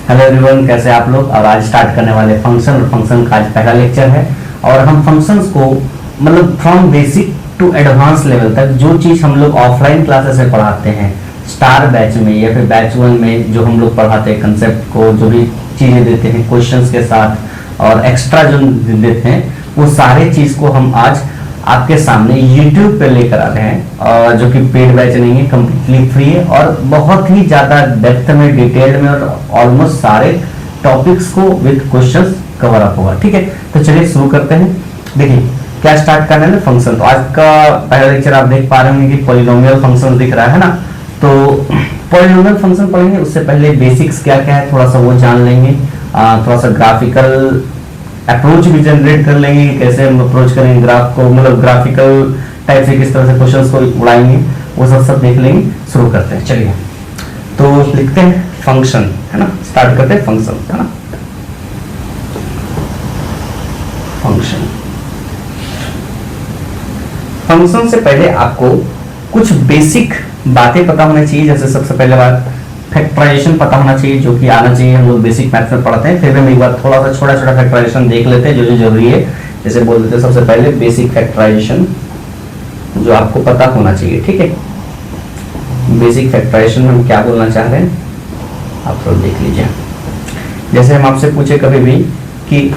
Hello everyone, कैसे आप लोग। और आज स्टार्ट करने वाले फंक्शन, और फंक्शन का आज पहला लेक्चर है। और हम फंक्शंस को मतलब from basic to advance level तक जो चीज़ हम लोग ऑफलाइन क्लासेस में पढ़ाते हैं, स्टार बैच में या फिर बैच 1 में जो हम लोग पढ़ाते हैं कंसेप्ट को, जो भी चीज़ें देते हैं क्वेश्चंस के साथ और एक्स्ट्रा जो देते हैं, वो सारे चीज़ को हम आज आपके सामने YouTube पे लेकर आ रहे हैं, और जो कि पेड बैच नहीं है, कम्प्लीटली फ्री है और बहुत ही ज़्यादा डेप्थ में, डिटेल में और ऑलमोस्ट सारे टॉपिक्स को विद क्वेश्चंस कवर अप होगा। ठीक है, तो चलिए शुरू करते हैं। देखिए क्या स्टार्ट करना है, फंक्शन। तो आज का पहला लेक्चर आप देख पा रहे होंगे कि पॉलिनोमियल फंक्शन दिख रहा है ना। तो पॉलिनोमियल फंक्शन पढ़ेंगे, उससे पहले बेसिक्स क्या क्या है थोड़ा सा वो जान लेंगे। थोड़ा सा ग्राफिकल अप्रोच भी जनरेट कर लेंगे, कैसे हम अप्रोच करेंगे ग्राफ को, मतलब ग्राफिकल टाइप से किस तरह से क्वेश्चंस को उड़ाएंगे, वो सब देख लेंगे। शुरू करते हैं, चलिए। तो लिखते हैं फंक्शन, है ना, स्टार्ट करते हैं फंक्शन, है ना। फंक्शन, फंक्शन से पहले आपको कुछ बेसिक बातें पता होनी चाहिए। जैसे सबसे पहले बात फैक्टराइजेशन पता होना चाहिए, जो कि आना चाहिए। हम लोग बेसिक मैथ्स में पढ़ते हैं, फिर भी हम एक बार थोड़ा सा छोटा छोटा फैक्टराइजेशन देख लेते हैं जो जो जरूरी है। जैसे बोल देते हैं सबसे पहले बेसिक फैक्टराइजेशन, जो आपको पता होना चाहिए। ठीक है, बेसिक फैक्टराइजेशन में हम क्या बोलना चाह रहे हैं आप लोग देख लीजिए। जैसे हम आपसे पूछे कभी भी कि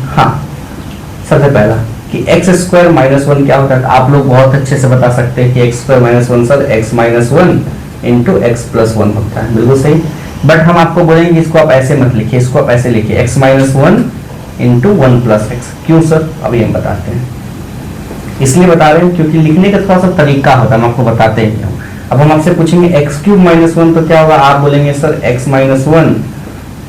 हाँ, सबसे पहला कि एक्स स्क्वायर माइनस 1 क्या होता है, आप लोग बहुत अच्छे से बता सकते हैं कि x square minus 1 sir x minus 1 into x plus 1 होता है, बिल्कुल सही। बट हम आपको बोलेंगे इसको आप ऐसे मत लिखिए, इसको आप ऐसे लिखिए, x minus 1 into 1 plus x. क्यों सर, अभी हम बताते हैं। इसलिए बता रहे हैं क्योंकि लिखने का थोड़ा सा तरीका होता है, हम आपको बताते हैं क्यों। अब हम आपसे पूछेंगे एक्स क्यूब माइनस 1 तो क्या होगा, आप बोलेंगे sir x minus 1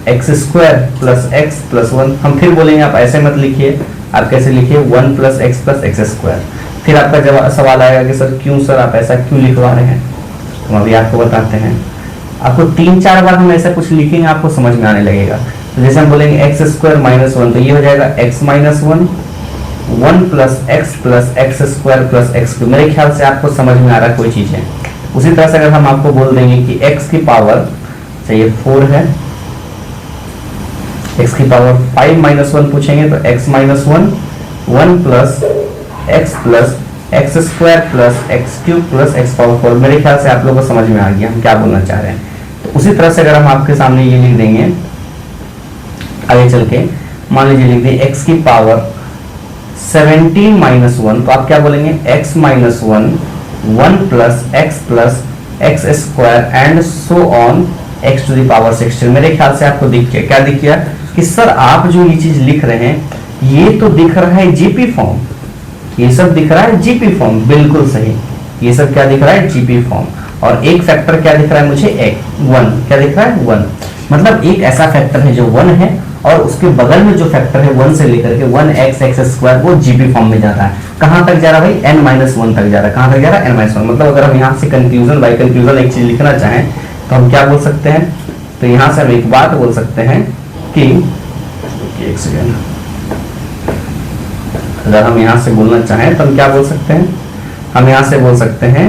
x square plus x plus 1। हम फिर बोलेंगे आप ऐसे मत लिखिए, आप कैसे लिखिए 1 प्लस एक्स स्क्वायर। फिर आपका जवाब सवाल आएगा कि सर क्यों सर आप ऐसा क्यों लिखवा रहे हैं, हम अभी आपको बताते हैं। आपको 3-4 बार हम ऐसा कुछ लिखेंगे, आपको समझ में आने लगेगा। तो जैसे हम बोलेंगे एक्स स्क्वायर माइनस 1 तो ये हो जाएगा x minus 1 1 plus x square plus x cube. मेरे ख्याल से आपको समझ में आ रहा है कोई चीज़ है। उसी तरह से अगर हम आपको बोल देंगे कि एक्स की पावर चाहिए 4 है, एक्स की पावर 5 माइनस 1 पूछेंगे तो x minus 1 plus x square plus x cube plus x power 4। मेरे ख्याल से आप लोगों को समझ में आ गया हम क्या बोलना चाह रहे हैं। तो उसी तरह से अगर हम आपके सामने ये लिख देंगे आगे चल के, मान लीजिए लिख दें एक्स की पावर 17 माइनस 1 तो आप क्या बोलेंगे x minus 1 plus x square and so on x to the power 16। मेरे ख्याल से आपको दिख गया, क्या दिख गया कि सर आप जो ये चीज लिख रहे हैं ये तो दिख रहा है जीपी फॉर्म, ये सब दिख रहा है जीपी फॉर्म, बिल्कुल सही। ये सब क्या दिख रहा है, जीपी फॉर्म। और एक फैक्टर क्या दिख रहा है मुझे, 1 क्या दिख रहा है, 1। मतलब एक ऐसा फैक्टर है जो 1 है और उसके बगल में जो फैक्टर है 1 से लेकर के 1x एक्स स्क्वायर वो जीपी फॉर्म में जा रहा है। कहां तक जा रहा है भाई, n-1 तक जा रहा है। कहां तक जा रहा है, n-1। मतलब अगर हम यहाँ से कंक्लूजन बाय कंक्लूजन एक चीज लिखना चाहें तो हम क्या बोल सकते हैं, तो यहाँ से हम एक बात बोल सकते हैं कि एक सेकेंड, अगर हम यहाँ से बोलना चाहें तो हम क्या बोल सकते हैं, हम यहाँ से बोल सकते हैं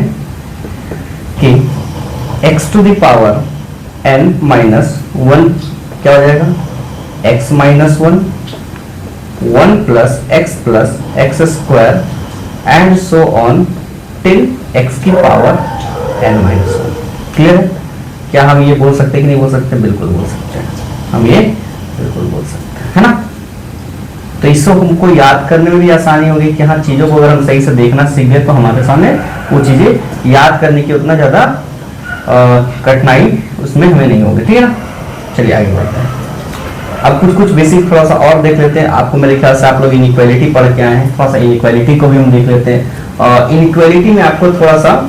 कि x to the power n-1 क्या हो जाएगा, x minus 1 plus x square and so on till x की पावर n-1। क्लियर है? क्या हम ये बोल सकते हैं कि नहीं बोल सकते, बिल्कुल बोल सकते हैं, हम ये बिल्कुल बोल सकते हैं, है ना। तो इससे हमको याद करने में भी आसानी होगी कि हाँ चीज़ों को अगर हम सही से देखना सीख गए तो हमारे सामने वो चीज़ें याद करने की उतना ज़्यादा कठिनाई उसमें हमें नहीं होगी। ठीक है ना, चलिए आगे बढ़ते हैं। अब कुछ बेसिक थोड़ा सा और देख लेते हैं। आपको मेरे ख्याल से आप लोग इनइक्वालिटी पढ़ के आए हैं, थोड़ा सा इनइक्वालिटी को भी हम देख लेते हैं। इनइक्वालिटी में आपको थोड़ा सा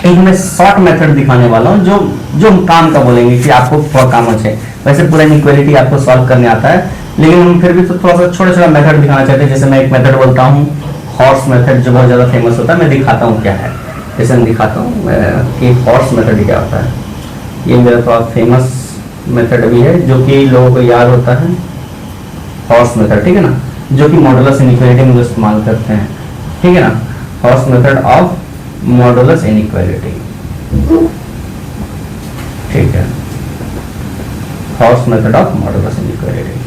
एक मैं शॉर्ट मेथड दिखाने वाला हूँ जो हम काम का बोलेंगे कि आपको थोड़ा काम अच्छे। वैसे पूरा इनइक्वालिटी आपको सॉल्व करने आता है, लेकिन हम फिर भी तो थोड़ा सा छोटा छोटा मेथड दिखाना चाहते हैं। जैसे मैं एक मेथड बोलता हूँ हॉर्स मेथड, जो बहुत ज़्यादा फेमस होता है। मैं दिखाता हूँ क्या है, जैसे मैं दिखाता हूँ कि हॉर्स मेथड क्या होता है। ये मेरा थोड़ा फेमस मेथड भी है जो कि लोगों को याद होता है, हॉर्स मेथड, ठीक है ना, जो कि मॉडुलस इनइक्वालिटी में इस्तेमाल करते हैं। ठीक है ना, horse method of modulus inequality. ठीक है, horse method of modulus inequality.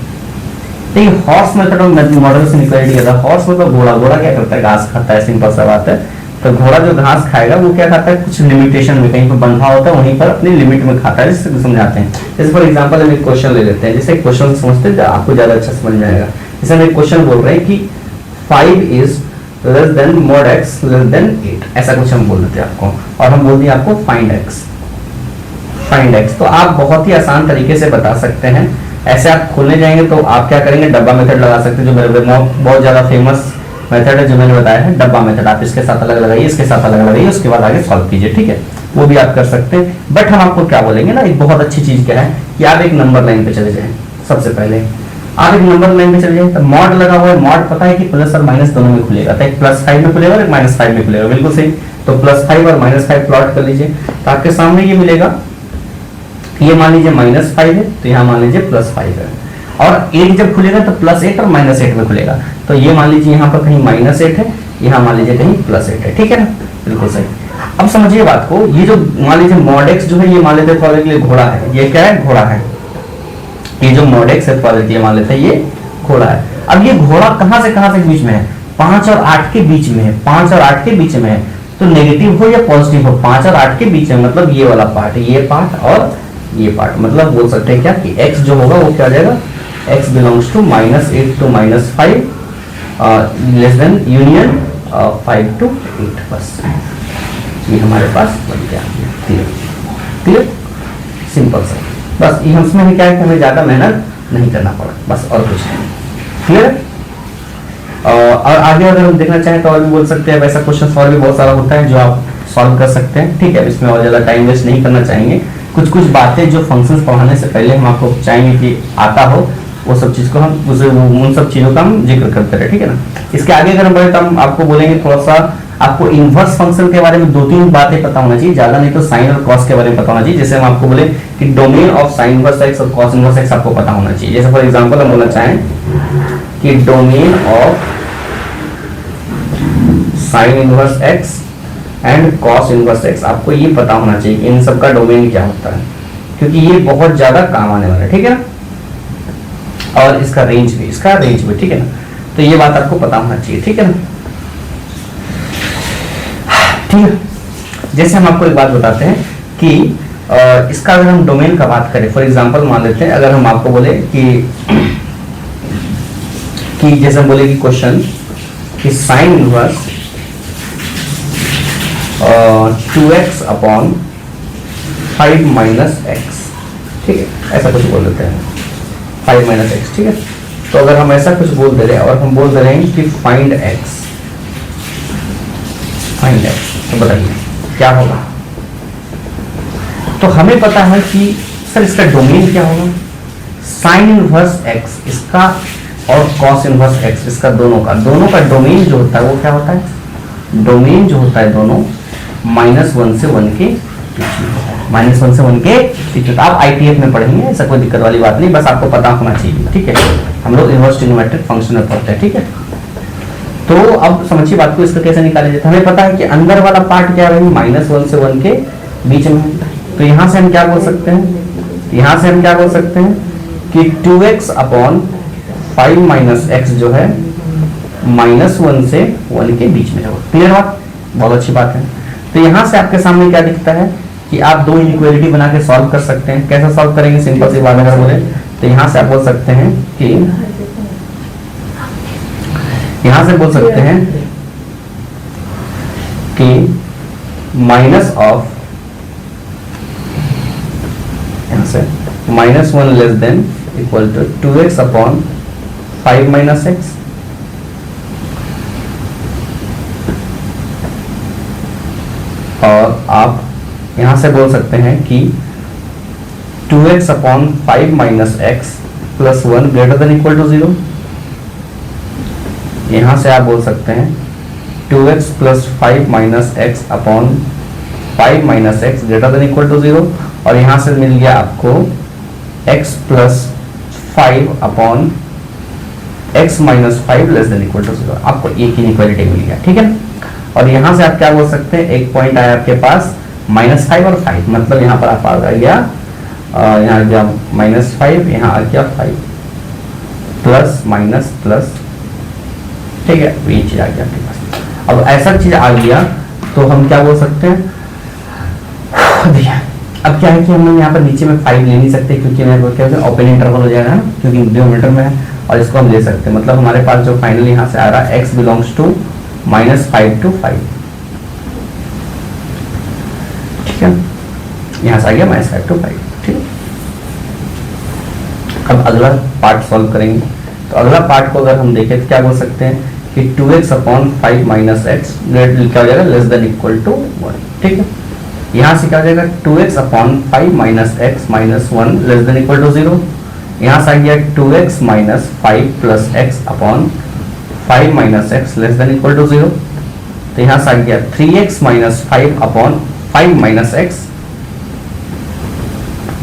देखिए horse method of modulus inequality क्या था, हॉर्स मतलब घोड़ा, घोड़ा क्या करता है, घास खाता है, सिंपल सा बात है। तो घोड़ा जो घास खाएगा वो क्या खाता है, कुछ लिमिटेशन में, कहीं पर बंधा होता है वहीं पर अपनी लिमिट में खाता है, जिससे समझाते हैं। जैसे फॉर एग्जांपल हम एक क्वेश्चन ले लेते हैं, जैसे क्वेश्चन समझते हैं आपको ज्यादा अच्छा समझ में आएगा। जैसे हम एक क्वेश्चन बोल रहे हैं कि 5 is less than mod x less than 8, ऐसा कुछ हम बोल देते हैं आपको, और हम बोल दिए आपको फाइंड x। तो आप बहुत ही आसान तरीके से बता सकते हैं। ऐसे आप खोलने जाएंगे तो आप क्या करेंगे, डब्बा मेथड लगा सकते हैं, जो मेरे बहुत ज्यादा फेमस मेथड है जो मैंने बताया है, डब्बा मेथड। आप इसके साथ अलग लगाइए, इसके साथ अलग लगाइए, उसके बाद आगे सॉल्व कीजिए, ठीक है, वो भी आप कर सकते हैं। बट हम आपको क्या बोलेंगे ना, एक बहुत अच्छी चीज क्या है कि आप एक नंबर लाइन पे चले जाएं। सबसे पहले आप एक नंबर लाइन पे चले जाएं, तो मॉड लगा हुआ है, मॉड पता है कि प्लस और माइनस दोनों में खुलेगा, तो एक +5 में खुलेगा और एक -5 में खुलेगा, बिल्कुल सही। तो +5 और -5 प्लॉट कर लीजिए, तो आपके सामने ये मिलेगा, ये मान लीजिए -5 है, तो यहाँ मान लीजिए +5 है, और 1 जब खुलेगा तो +8 और -8 में खुलेगा, तो ये मान लीजिए यहाँ पर कहीं -8 है, यहाँ मान लीजिए कहीं +8 है, ठीक है ना, बिल्कुल सही। अब समझिए बात को, ये जो मान लीजिए mod x जो है, ये मान लेते हैं के लिए घोड़ा है, ये क्या है, घोड़ा है। ये जो mod x है थोड़ा ये मान लेते हैं ये घोड़ा है। अब ये घोड़ा कहां से बीच में है, 5 और 8 के बीच में है, 5 और 8 के बीच में है, तो नेगेटिव हो या पॉजिटिव हो, 5 और 8 के बीच में, मतलब ये वाला पार्ट, ये पार्ट और ये पार्ट, मतलब बोल सकते हैं क्या कि x जो होगा वो क्या आ जाएगा, x belongs to -8 to -5 less than union 5 to 8, बस ये हमारे पास बन गया। क्लियर, सिंपल सा, बस ये इसमें क्या है कि हमें ज्यादा मेहनत नहीं करना पड़ा, बस और कुछ नहीं। क्लियर। और आगे अगर हम देखना चाहें तो और भी बोल सकते हैं, वैसा क्वेश्चन और भी बहुत सारा होता है जो आप सॉल्व कर सकते हैं, ठीक है, इसमें और ज्यादा टाइम वेस्ट नहीं करना चाहेंगे। कुछ बातें जो फंक्शंस पढ़ाने से पहले हम आपको चाहेंगे कि आता हो, वो सब चीज को हम उन सब चीजों का हम जिक्र करते रहे, ठीक है ना। इसके आगे अगर हम बढ़े तो हम आपको बोलेंगे थोड़ा सा आपको इनवर्स फंक्शन के बारे में 2-3 बातें पता होना चाहिए, ज्यादा नहीं तो साइन और कॉस के बारे में पता होना चाहिए। जैसे हम आपको बोले कि domain of sine inverse x और कॉस इनवर्स एक्स आपको पता होना चाहिए। जैसे फॉर एग्जांपल हम बोलना चाहें कि domain of sine inverse x and cos inverse x, आपको ये पता होना चाहिए कि इन सब का डोमेन क्या होता है, क्योंकि ये बहुत ज्यादा काम आने वाला है, ठीक है ना, और इसका रेंज भी, ठीक है ना, तो ये बात आपको पता होना चाहिए, ठीक है ना, ठीक है। जैसे हम आपको एक बात बताते हैं कि इसका अगर हम डोमेन का बात करें, फॉर एग्जांपल मान लेते हैं, अगर हम आपको बोले कि जैसे हम बोले कि क्वेश्चन कि sine inverse 2x upon 5 minus x, ठीक है, ऐसा कुछ बोल देते हैं 5 माइनस एक्स, ठीक है। तो अगर हम ऐसा कुछ बोल दे रहे हैं और हम बोल दे रहे हैं कि फाइंड एक्स, तो बताइए क्या होगा। तो हमें पता है कि सर इसका डोमेन क्या होगा, साइन इनवर्स एक्स इसका और कॉस इनवर्स एक्स इसका, दोनों का डोमेन जो होता है वो क्या होता है, डोमेन जो होता है दोनों -1 से 1 के बीच में होता है, -1 से 1 के बीच में। आप ITF में पढ़ेंगे, ऐसा कोई दिक्कत वाली बात नहीं, बस आपको पता होना चाहिए, ठीक है। हम लोग इनवर्स ट्रिग्नोमेट्रिक फंक्शन में पढ़ते हैं, ठीक है। तो अब समझिए बात को, इसका कैसे निकाला जाता है। हमें पता है कि अंदर वाला पार्ट क्या है, -1 से 1 के बीच में, तो यहाँ से हम क्या बोल सकते हैं, कि 2x अपॉन 5 माइनस एक्स जो है -1 से 1 के बीच में होगा। क्लियर बात, बहुत अच्छी बात है। तो यहाँ से आपके सामने क्या दिखता है कि आप दो इनइक्वालिटी बना के सॉल्व कर सकते हैं। कैसे सॉल्व करेंगे, सिंपल सी बात अगर बोले तो यहाँ से आप बोल सकते हैं कि माइनस ऑफ, यहाँ से -1 less than equal to 2x upon 5 minus x, और आप यहां से बोल सकते हैं कि 2x upon 5 minus x plus 1 greater than equal to 0। यहां से आप बोल सकते हैं 2x plus 5 minus x upon 5 minus x greater than equal to 0, और यहां से मिल गया आपको x plus 5 upon x minus 5 less than equal to 0। आपको एक इनइक्वालिटी मिल गया, ठीक है। और यहां से आप क्या बोल सकते हैं, एक पॉइंट आया आपके पास -5 और 5, मतलब यहां पर आप आ गया यहाँ आ गया -5, यहाँ आ गया 5, प्लस माइनस प्लस, ठीक है, ये चीज आ गया आपके पास। अब ऐसा चीज आ गया तो हम क्या बोल सकते हैं, देखिए अब क्या है कि हम लोग यहाँ पर नीचे में 5 ले नहीं सकते, क्योंकि मेरे को क्या ओपन इंटरवल हो जाएगा ना, क्योंकि डिनोमिनेटर में है, और इसको हम ले सकते हैं। मतलब हमारे पास जो फाइनल यहाँ से आ रहा है x बिलोंग्स टू -5 to 5, ठीक है, यहाँ से आ गया -5 to 5, ठीक है। अब अगला पार्ट सॉल्व करेंगे, तो अगला पार्ट को अगर हम देखें तो क्या बोल सकते हैं कि 2x अपॉन 5 माइनस एक्स क्या हो जाएगा, लेस देन इक्वल टू 1, ठीक है। यहाँ से क्या हो जाएगा 2x upon 5 minus x minus 1 less than equal to 0। यहाँ से आ गया 2x minus 5 plus x upon 5 minus x less than equal to 0। तो यहाँ से आ गया 3x minus 5 upon 5 minus x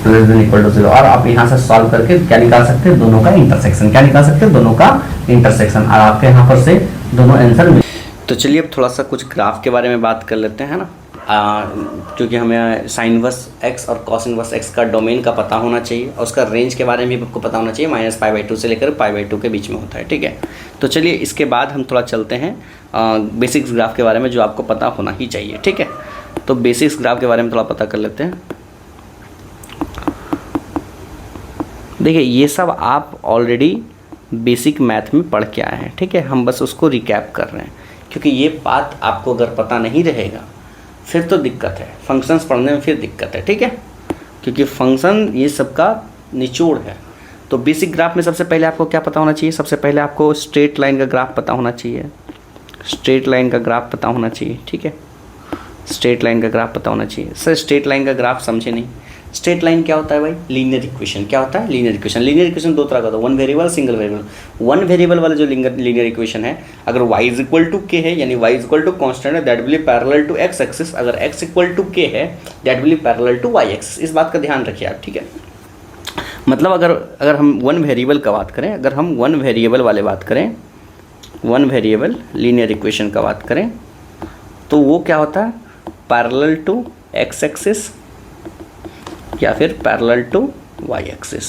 less than equal to 0। और आप यहाँ से सॉल्व करके क्या निकाल सकते हैं, दोनों का इंटरसेक्शन, क्या निकाल सकते हैं, दोनों का इंटरसेक्शन, और आपके यहाँ पर से दोनों आंसर मिल। तो चलिए अब थोड़ा सा कुछ ग्राफ के बारे में बात कर लेते हैं ना, क्योंकि हमें साइन इनवर्स एक्स और कॉस इनवर्स एक्स का डोमेन का पता होना चाहिए, और उसका रेंज के बारे में भी आपको पता होना चाहिए, -π/2 से लेकर π/2 के बीच में होता है, ठीक है। तो चलिए इसके बाद हम थोड़ा चलते हैं बेसिक्स ग्राफ के बारे में, जो आपको पता होना ही चाहिए, ठीक है। तो बेसिक्स ग्राफ के बारे में थोड़ा पता कर लेते हैं। देखिए ये सब आप ऑलरेडी बेसिक मैथ में पढ़ के आए हैं, ठीक है, हम बस उसको रिकैप कर रहे हैं, क्योंकि ये बात आपको अगर पता नहीं रहेगा फिर तो दिक्कत है, फंक्शंस पढ़ने में फिर दिक्कत है, ठीक है, क्योंकि फंक्शन ये सब का निचोड़ है। तो बेसिक ग्राफ में सबसे पहले आपको क्या पता होना चाहिए, सबसे पहले आपको स्ट्रेट लाइन का ग्राफ पता होना चाहिए, स्ट्रेट लाइन का ग्राफ पता होना चाहिए, ठीक है, स्ट्रेट लाइन का ग्राफ पता होना चाहिए। सर स्ट्रेट लाइन का ग्राफ समझे नहीं, स्ट्रेट लाइन क्या होता है भाई, लीनियर इक्वेशन। क्या होता है, लीनियर इक्वेशन। लीनियर इक्वेशन दो तरह का होता है, one variable, single variable. One variable वाला जो लीनियर इक्वेशन है, अगर y is equal to k है, यानी y is equal to constant है, that will be parallel to x axis. अगर x इक्वल टू के है, that will be parallel to y axis. इस बात का ध्यान रखिए आप, ठीक है। मतलब अगर हम वन वेरिएबल का बात करें, अगर हम वन वेरिएबल वाले बात करें, वन वेरिएबल लीनियर इक्वेशन का बात करें, तो वो क्या होता है, पैरेलल टू x एक्सिस या फिर पैरेलल टू y एक्सिस।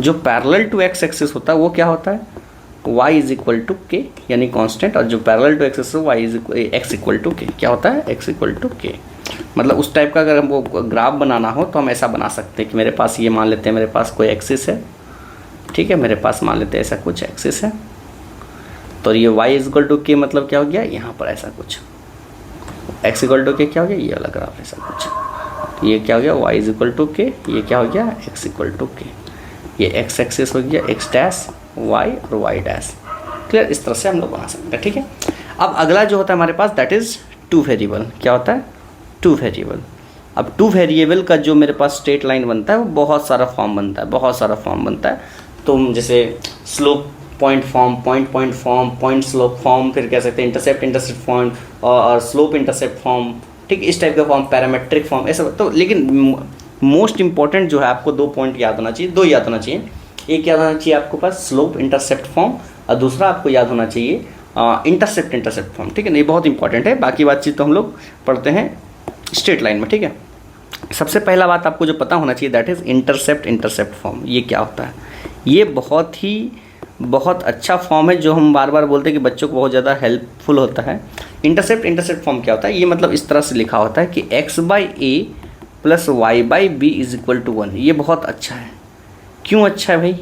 जो पैरेलल टू x एक्सिस होता है वो क्या होता है, y इज इक्वल टू के, यानी कांस्टेंट, और जो parallel to x axis y is x equal to k, क्या होता है, x इक्वल टू के। मतलब उस टाइप का अगर हमको ग्राफ बनाना हो तो हम ऐसा बना सकते हैं कि मेरे पास ये मान लेते हैं, मेरे पास कोई एक्सिस है, ठीक है, मेरे पास मान लेते हैं ऐसा कुछ एक्सिस है, तो ये y इज इक्वल टू के मतलब क्या हो गया, यहाँ पर ऐसा कुछ x इक्वल टू के क्या हो गया, ये वाला ग्राफ ऐसा कुछ, ये क्या हो गया, y इज इक्वल टू के, ये क्या हो गया, x इक्वल टू के, ये x एक्सिस हो गया, x डैश y और y डैश। क्लियर, इस तरह से हम लोग बना सकते हैं, ठीक है। अब अगला जो होता है हमारे पास, दैट इज़ टू वेरिएबल। क्या होता है, टू वेरिएबल। अब टू वेरिएबल का जो मेरे पास स्ट्रेट लाइन बनता है वो बहुत सारा फॉर्म बनता है, बहुत सारा फॉर्म बनता है। तो जैसे slope point form, point form, point slope form, फिर कह सकते हैं इंटरसेप्ट फॉर्म और स्लोप इंटरसेप्ट फॉर्म, ठीक, इस टाइप का फॉर्म, पैरामेट्रिक फॉर्म, ऐसा। तो लेकिन मोस्ट इंपॉर्टेंट जो है, आपको दो पॉइंट याद होना चाहिए, दो याद होना चाहिए। एक याद होना चाहिए आपको पास स्लोप इंटरसेप्ट फॉर्म, और दूसरा आपको याद होना चाहिए इंटरसेप्ट फॉर्म, ठीक है। ये बहुत इंपॉर्टेंट है, बाकी बातचीत तो हम लोग पढ़ते हैं स्ट्रेट लाइन में, ठीक है। सबसे पहला बात आपको जो पता होना चाहिए, दैट इज़ इंटरसेप्ट फॉर्म। ये क्या होता है, ये बहुत अच्छा फॉर्म है, जो हम बार बार बोलते हैं कि बच्चों को बहुत ज़्यादा हेल्पफुल होता है। इंटरसेप्ट फॉर्म क्या होता है, ये मतलब इस तरह से लिखा होता है कि x/a plus y/b is equal to 1। ये बहुत अच्छा है। क्यों अच्छा है भाई,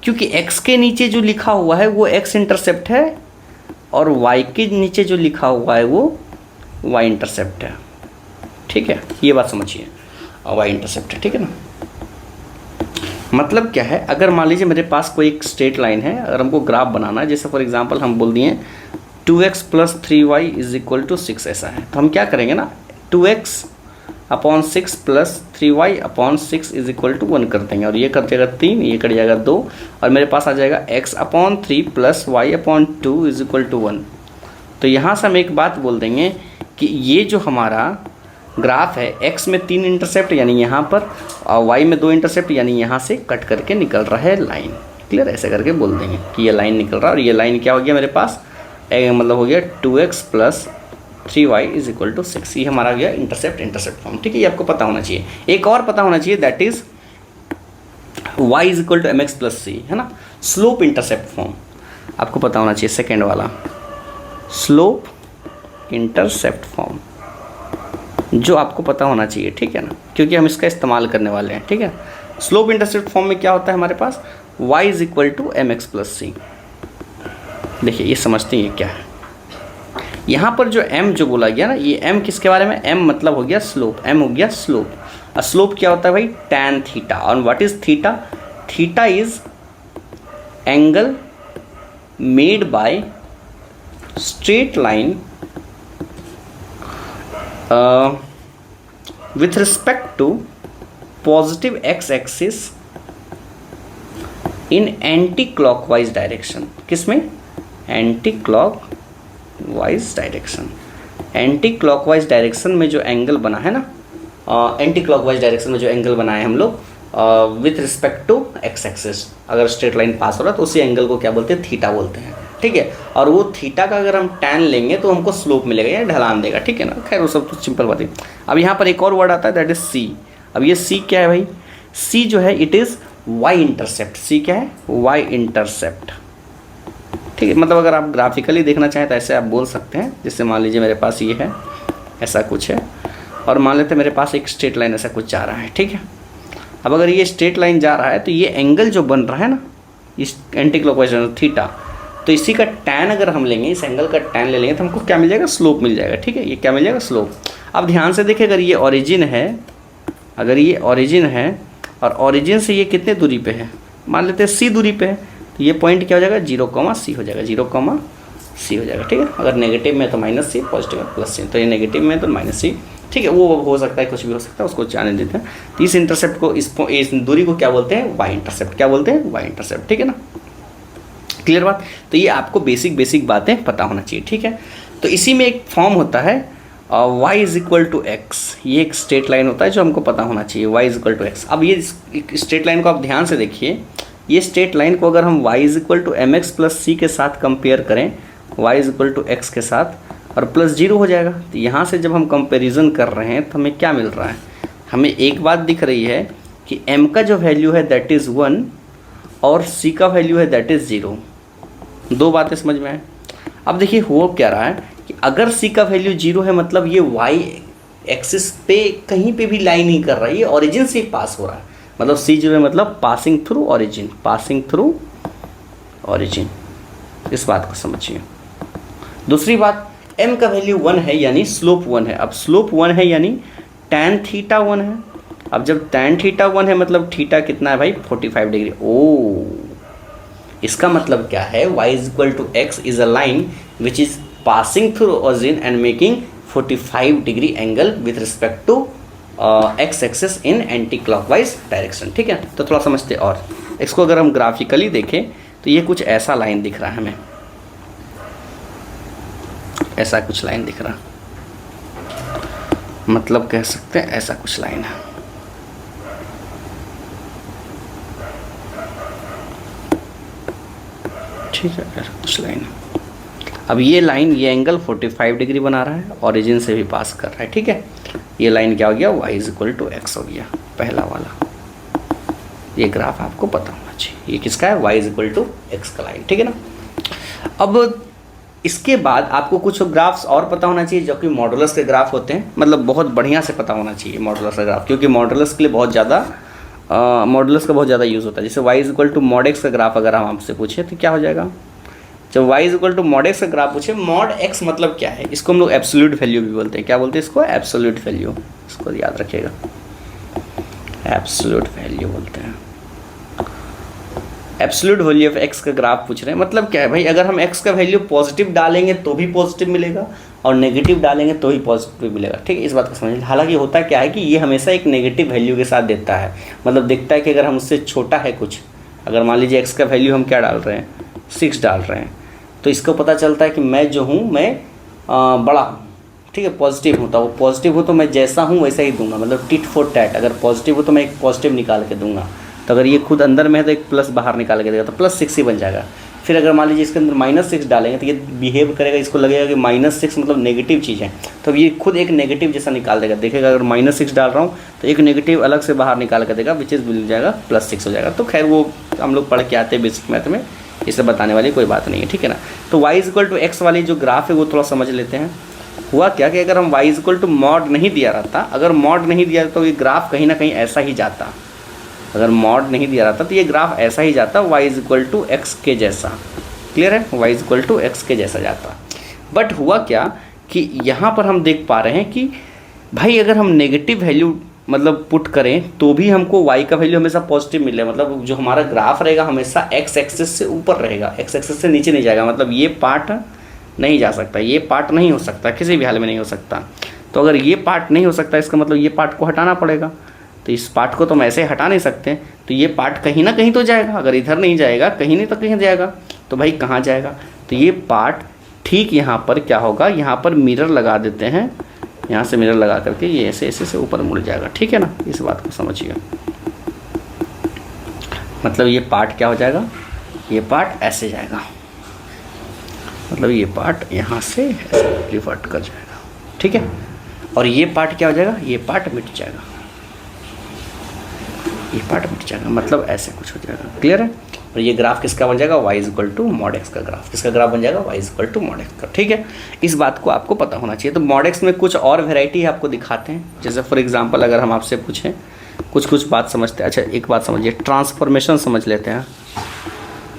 क्योंकि x के नीचे जो लिखा हुआ है वो x इंटरसेप्ट है, और y के नीचे जो लिखा हुआ है वो y इंटरसेप्ट है, ठीक है। ये बात समझिए, y इंटरसेप्ट है, ठीक है ना। मतलब क्या है, अगर मान लीजिए मेरे पास कोई एक स्ट्रेट लाइन है, अगर हमको ग्राफ बनाना है, जैसे फॉर एग्जांपल हम बोल दिए 2x plus 3y is equal to 6, ऐसा है, तो हम क्या करेंगे ना, 2x upon 6 plus 3y upon 6 is equal to 1 कर देंगे, और ये कट जाएगा 3, ये कट जाएगा 2, और मेरे पास आ जाएगा x upon 3 plus y upon 2 is equal to 1। तो यहाँ से हम एक बात बोल देंगे कि ये जो हमारा ग्राफ है, x में 3 इंटरसेप्ट यानी यहाँ पर, और y में 2 इंटरसेप्ट यानी यहाँ से कट करके निकल रहा है लाइन। क्लियर, ऐसे करके बोल देंगे कि ये लाइन निकल रहा है, और ये लाइन क्या हो गया मेरे पास, मतलब हो गया 2x plus 3y is equal to 6। ये हमारा गया इंटरसेप्ट फॉर्म, ठीक है, ये आपको पता होना चाहिए। एक और पता होना चाहिए, that is y is equal to mx plus c, है ना, स्लोप इंटरसेप्ट फॉर्म आपको पता होना चाहिए, सेकेंड वाला स्लोप इंटरसेप्ट फॉर्म जो आपको पता होना चाहिए, ठीक है ना, क्योंकि हम इसका इस्तेमाल करने वाले हैं, ठीक है। स्लोप इंटरसेप्ट फॉर्म में क्या होता है हमारे पास, y is equal to mx plus c। देखिए ये समझते हैं ये क्या है। यहाँ पर जो m जो बोला गया ना, ये m किसके बारे में, m मतलब हो गया स्लोप, m हो गया स्लोप। और स्लोप क्या होता है भाई, tan थीटा। और what is theta, theta is angle made by straight line with respect to positive x axis in anti clockwise direction। किसमें, anti clockwise direction. Anti clockwise direction में जो एंगल बना है ना, एंटी क्लॉकवाइज डायरेक्शन में जो angle बनाए हम लोग with respect to x axis, अगर स्ट्रेट लाइन पास हो रहा है तो उसी एंगल को क्या बोलते हैं, थीटा बोलते हैं, ठीक है। और वो थीटा का अगर हम टैन लेंगे तो हमको स्लोप मिलेगा या ढलान देगा, ठीक है ना। खैर वो सब तो सिंपल बात है। अब यहाँ पर एक और वर्ड आता है, दैट इज सी। अब ये सी क्या है भाई, सी जो है इट इज़ वाई इंटरसेप्ट। सी क्या है, वाई इंटरसेप्ट, ठीक है। मतलब अगर आप ग्राफिकली देखना चाहें तो ऐसे आप बोल सकते हैं, जैसे मान लीजिए मेरे पास ये है, ऐसा कुछ है, और मान लेते हैं मेरे पास एक स्ट्रेट लाइन ऐसा कुछ जा रहा है, ठीक है। अब अगर ये स्ट्रेट लाइन जा रहा है तो ये एंगल जो बन रहा है ना, इस एंटी क्लॉकवाइज थीटा, तो इसी का टैन अगर हम लेंगे, इस एंगल का टैन ले लेंगे तो हमको क्या मिल जाएगा, स्लोप मिल जाएगा, ठीक है। ये क्या मिल जाएगा, स्लोप। अब ध्यान से देखिए, अगर ये ओरिजिन है, अगर ये ओरिजिन है और ओरिजिन से ये कितने दूरी पे है, मान लेते हैं सी दूरी पे है, तो ये पॉइंट क्या हो जाएगा, 0,c हो जाएगा, 0,c हो जाएगा, ठीक है। अगर नेगेटिव में तो -c, पॉजिटिव में +c, तो ये नेगेटिव में तो -c, ठीक है। वो हो सकता है, कुछ भी हो सकता है, उसको जाने देते हैं। तो इस इंटरसेप्ट को, इस दूरी को क्या बोलते हैं, वाई इंटरसेप्ट। क्या बोलते हैं, वाई इंटरसेप्ट, ठीक है ना। क्लियर बात। तो ये आपको बेसिक बातें पता होना चाहिए, ठीक है। तो इसी में एक फॉर्म होता है y is equal to x. ये एक स्ट्रेट लाइन होता है जो हमको पता होना चाहिए, y is equal to x. अब ये स्ट्रेट लाइन को आप ध्यान से देखिए, ये स्ट्रेट लाइन को अगर हम y is equal to mx plus c के साथ कंपेयर करें, y is equal to x के साथ, और +0 हो जाएगा। तो यहाँ से जब हम कंपेरिजन कर रहे हैं तो हमें क्या मिल रहा है, हमें एक बात दिख रही है कि m का जो वैल्यू है दैट इज़ 1 और c का वैल्यू है दैट इज़ 0। दो बातें समझ में आए। अब देखिए हो क्या रहा है कि अगर c का वैल्यू 0 है, मतलब ये y एक्सिस पे कहीं पे भी लाइन नहीं कर रहा है, ये ओरिजिन से पास हो रहा है, मतलब c जो है मतलब passing through origin, passing through origin. इस बात को समझिए। दूसरी बात, m का वैल्यू 1 है यानी स्लोप 1 है। अब स्लोप 1 है यानी tan थीटा 1 है। अब जब tan थीटा 1 है मतलब थीटा कितना है भाई, 45 डिग्री। ओ, इसका मतलब क्या है, y is equal to x is a line which is passing through origin and making 45 degree angle with respect to x axis in anti clockwise direction, ठीक है। तो थोड़ा समझते हैं। और इसको अगर हम ग्राफिकली देखें तो ये कुछ ऐसा लाइन दिख रहा है हमें, ऐसा कुछ लाइन दिख रहा, मतलब कह सकते हैं ऐसा कुछ लाइन है, ठीक है, ऐसा कुछ लाइन है। अब ये लाइन, ये एंगल 45 डिग्री बना रहा है, ओरिजिन से भी पास कर रहा है, ठीक है। ये लाइन क्या हो गया, y is equal to x हो गया, पहला वाला। ये ग्राफ आपको पता होना चाहिए, ये किसका है, y is equal to x का लाइन, ठीक है ना। अब इसके बाद आपको कुछ ग्राफ्स और पता होना चाहिए जो कि मॉडुलस के ग्राफ होते हैं, मतलब बहुत बढ़िया से पता होना चाहिए मॉडुलस का ग्राफ, क्योंकि मॉडुलस के लिए बहुत ज़्यादा मॉडुलस का बहुत ज़्यादा यूज़ होता है। जैसे y is equal to mod x का ग्राफ अगर हम आपसे पूछे तो क्या हो जाएगा, जब y is equal to mod x का ग्राफ पूछे, मॉड एक्स मतलब क्या है, इसको हम लोग एब्सोल्यूट वैल्यू भी बोलते हैं। क्या बोलते हैं इसको, एब्सोल्यूट वैल्यू, इसको याद रखिएगा, एब्सोल्यूट वैल्यू बोलते हैं। एब्सोल्यूट वैल्यू ऑफ एक्स का ग्राफ पूछ रहे हैं, मतलब क्या है भाई, अगर हम एक्स का वैल्यू पॉजिटिव डालेंगे तो भी पॉजिटिव मिलेगा और नेगेटिव डालेंगे तो ही पॉजिटिव मिलेगा, ठीक है। इस बात को समझिए। हालांकि होता क्या है कि ये हमेशा एक नेगेटिव वैल्यू के साथ देता है, मतलब देखता है कि अगर हम उससे छोटा है कुछ, अगर मान लीजिए एक्स का वैल्यू हम क्या डाल रहे हैं, 6 डाल रहे हैं, तो इसको पता चलता है कि मैं जो हूँ मैं बड़ा हूँ, ठीक है, पॉजिटिव हूँ, तो वो पॉजिटिव हो तो मैं जैसा हूँ वैसा ही दूंगा, मतलब टिट फॉर टैट। अगर पॉजिटिव हो तो मैं एक पॉजिटिव निकाल के दूंगा, तो अगर ये खुद अंदर में है तो एक प्लस बाहर निकाल के देगा तो +6 ही बन जाएगा। फिर अगर मान लीजिए इसके अंदर -6 डालेंगे तो ये बिहेव करेगा, इसको लगेगा कि -6 मतलब नेगेटिव चीज़ है, तो ये खुद एक नेगेटिव जैसा निकाल देगा। देखेगा अगर -6 डाल रहा हूँ तो एक नेगेटिव अलग से बाहर निकाल कर देगा, विच इज़ मिल जाएगा +6 हो जाएगा। तो खैर वो हम लोग पढ़ के आते हैं बेसिक मैथ में, इसे बताने वाली कोई बात नहीं है, ठीक है ना। तो y = x वाली जो ग्राफ है वो थोड़ा समझ लेते हैं। हुआ क्या कि अगर हम y = मॉड नहीं दिया रहता, अगर मॉड नहीं दिया तो ये ग्राफ कहीं ना कहीं ऐसा ही जाता। अगर मॉड नहीं दिया रहता तो ये ग्राफ ऐसा ही जाता, y = x के जैसा। क्लियर है, y = x के जैसा जाता। बट हुआ क्या कि यहाँ पर हम देख पा रहे हैं कि भाई अगर हम नेगेटिव वैल्यू मतलब पुट करें तो भी हमको y का वैल्यू हमेशा पॉजिटिव मिले, मतलब जो हमारा ग्राफ रहेगा हमेशा x एक्सिस से ऊपर रहेगा, x एक्सिस से नीचे नहीं जाएगा। मतलब ये पार्ट नहीं जा सकता, ये पार्ट नहीं हो सकता, किसी भी हाल में नहीं हो सकता। तो अगर ये पार्ट नहीं हो सकता इसका मतलब ये पार्ट को हटाना पड़ेगा। तो इस पार्ट को तो हम ऐसे हटा नहीं सकते, तो ये पार्ट कहीं ना कहीं तो जाएगा। अगर इधर नहीं जाएगा कहीं नहीं तो कहीं जाएगा, तो भाई कहाँ जाएगा? तो ये पार्ट ठीक यहाँ पर क्या होगा, यहाँ पर मिरर लगा देते हैं, यहाँ से मिरर लगा करके ये ऐसे ऐसे से ऊपर मुड़ जाएगा, ठीक है ना। इस बात को समझिए, मतलब ये पार्ट क्या हो जाएगा, ये पार्ट ऐसे जाएगा, मतलब ये पार्ट यहाँ से ऐसे रिवर्ट कर जाएगा, ठीक है। और ये पार्ट क्या हो जाएगा, ये पार्ट मिट जाएगा, ये पार्ट मिट जाएगा, मतलब ऐसे कुछ हो जाएगा। क्लियर है। और ये ग्राफ किसका बन जाएगा, y = mod x का ग्राफ। किसका ग्राफ बन जाएगा, y = mod x का, ठीक है। इस बात को आपको पता होना चाहिए। तो mod x में कुछ और वेराइटी है, आपको दिखाते हैं। जैसे फॉर एग्जांपल अगर हम आपसे पूछें, कुछ बात समझते हैं। अच्छा एक बात समझिए, ट्रांसफॉर्मेशन समझ लेते हैं।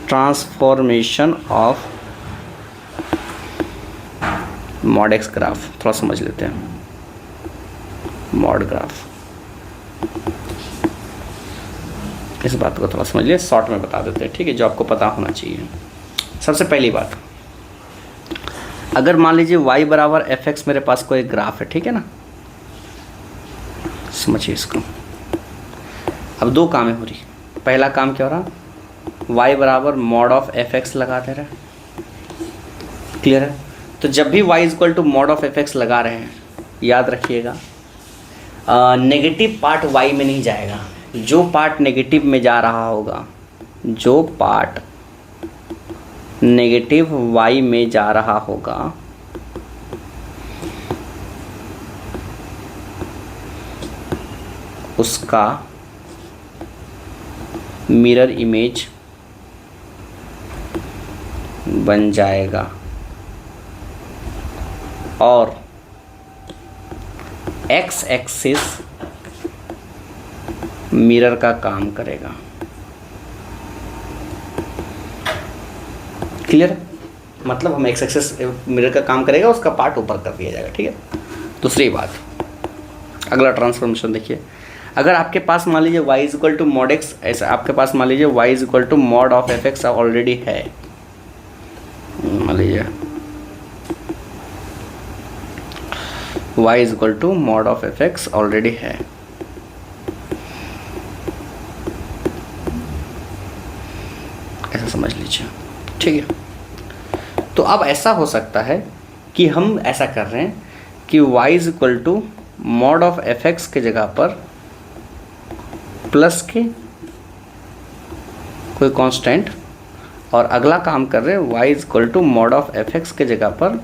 Transformation of mod x graph थोड़ा समझ लेते हैं। मॉड ग्राफ, इस बात को थोड़ा समझ लिया, शॉर्ट में बता देते हैं, ठीक है, जो आपको पता होना चाहिए। सबसे पहली बात, अगर मान लीजिए y = fx मेरे पास कोई ग्राफ है, ठीक है ना, समझिए इसको। अब दो कामें हो रही। पहला काम क्या हो रहा, y = mod fx लगा दे रहा है। क्लियर है। तो जब भी y = mod fx लगा रहे हैं, याद रखिएगा नेगेटिव पार्ट y में नहीं जाएगा। जो पार्ट नेगेटिव में जा रहा होगा, जो पार्ट नेगेटिव y में जा रहा होगा, उसका मिरर इमेज बन जाएगा और x एक्सिस मिरर का काम करेगा। क्लियर। मतलब हम x एक्सिस मिरर का काम करेगा, उसका पार्ट ऊपर कर दिया जाएगा, ठीक है। दूसरी बात, अगला ट्रांसफॉर्मेशन देखिए। अगर आपके पास मान लीजिए y = mod x, ऐसा आपके पास मान लीजिए y = mod of fx already है, मान लीजिए y = mod of fx already है। ऐसा समझ लीजिए, ठीक है। तो अब ऐसा हो सकता है कि हम ऐसा कर रहे हैं कि y = mod of fx के जगह पर प्लस के कोई कांस्टेंट, और अगला काम कर रहे हैं y = mod of fx के जगह पर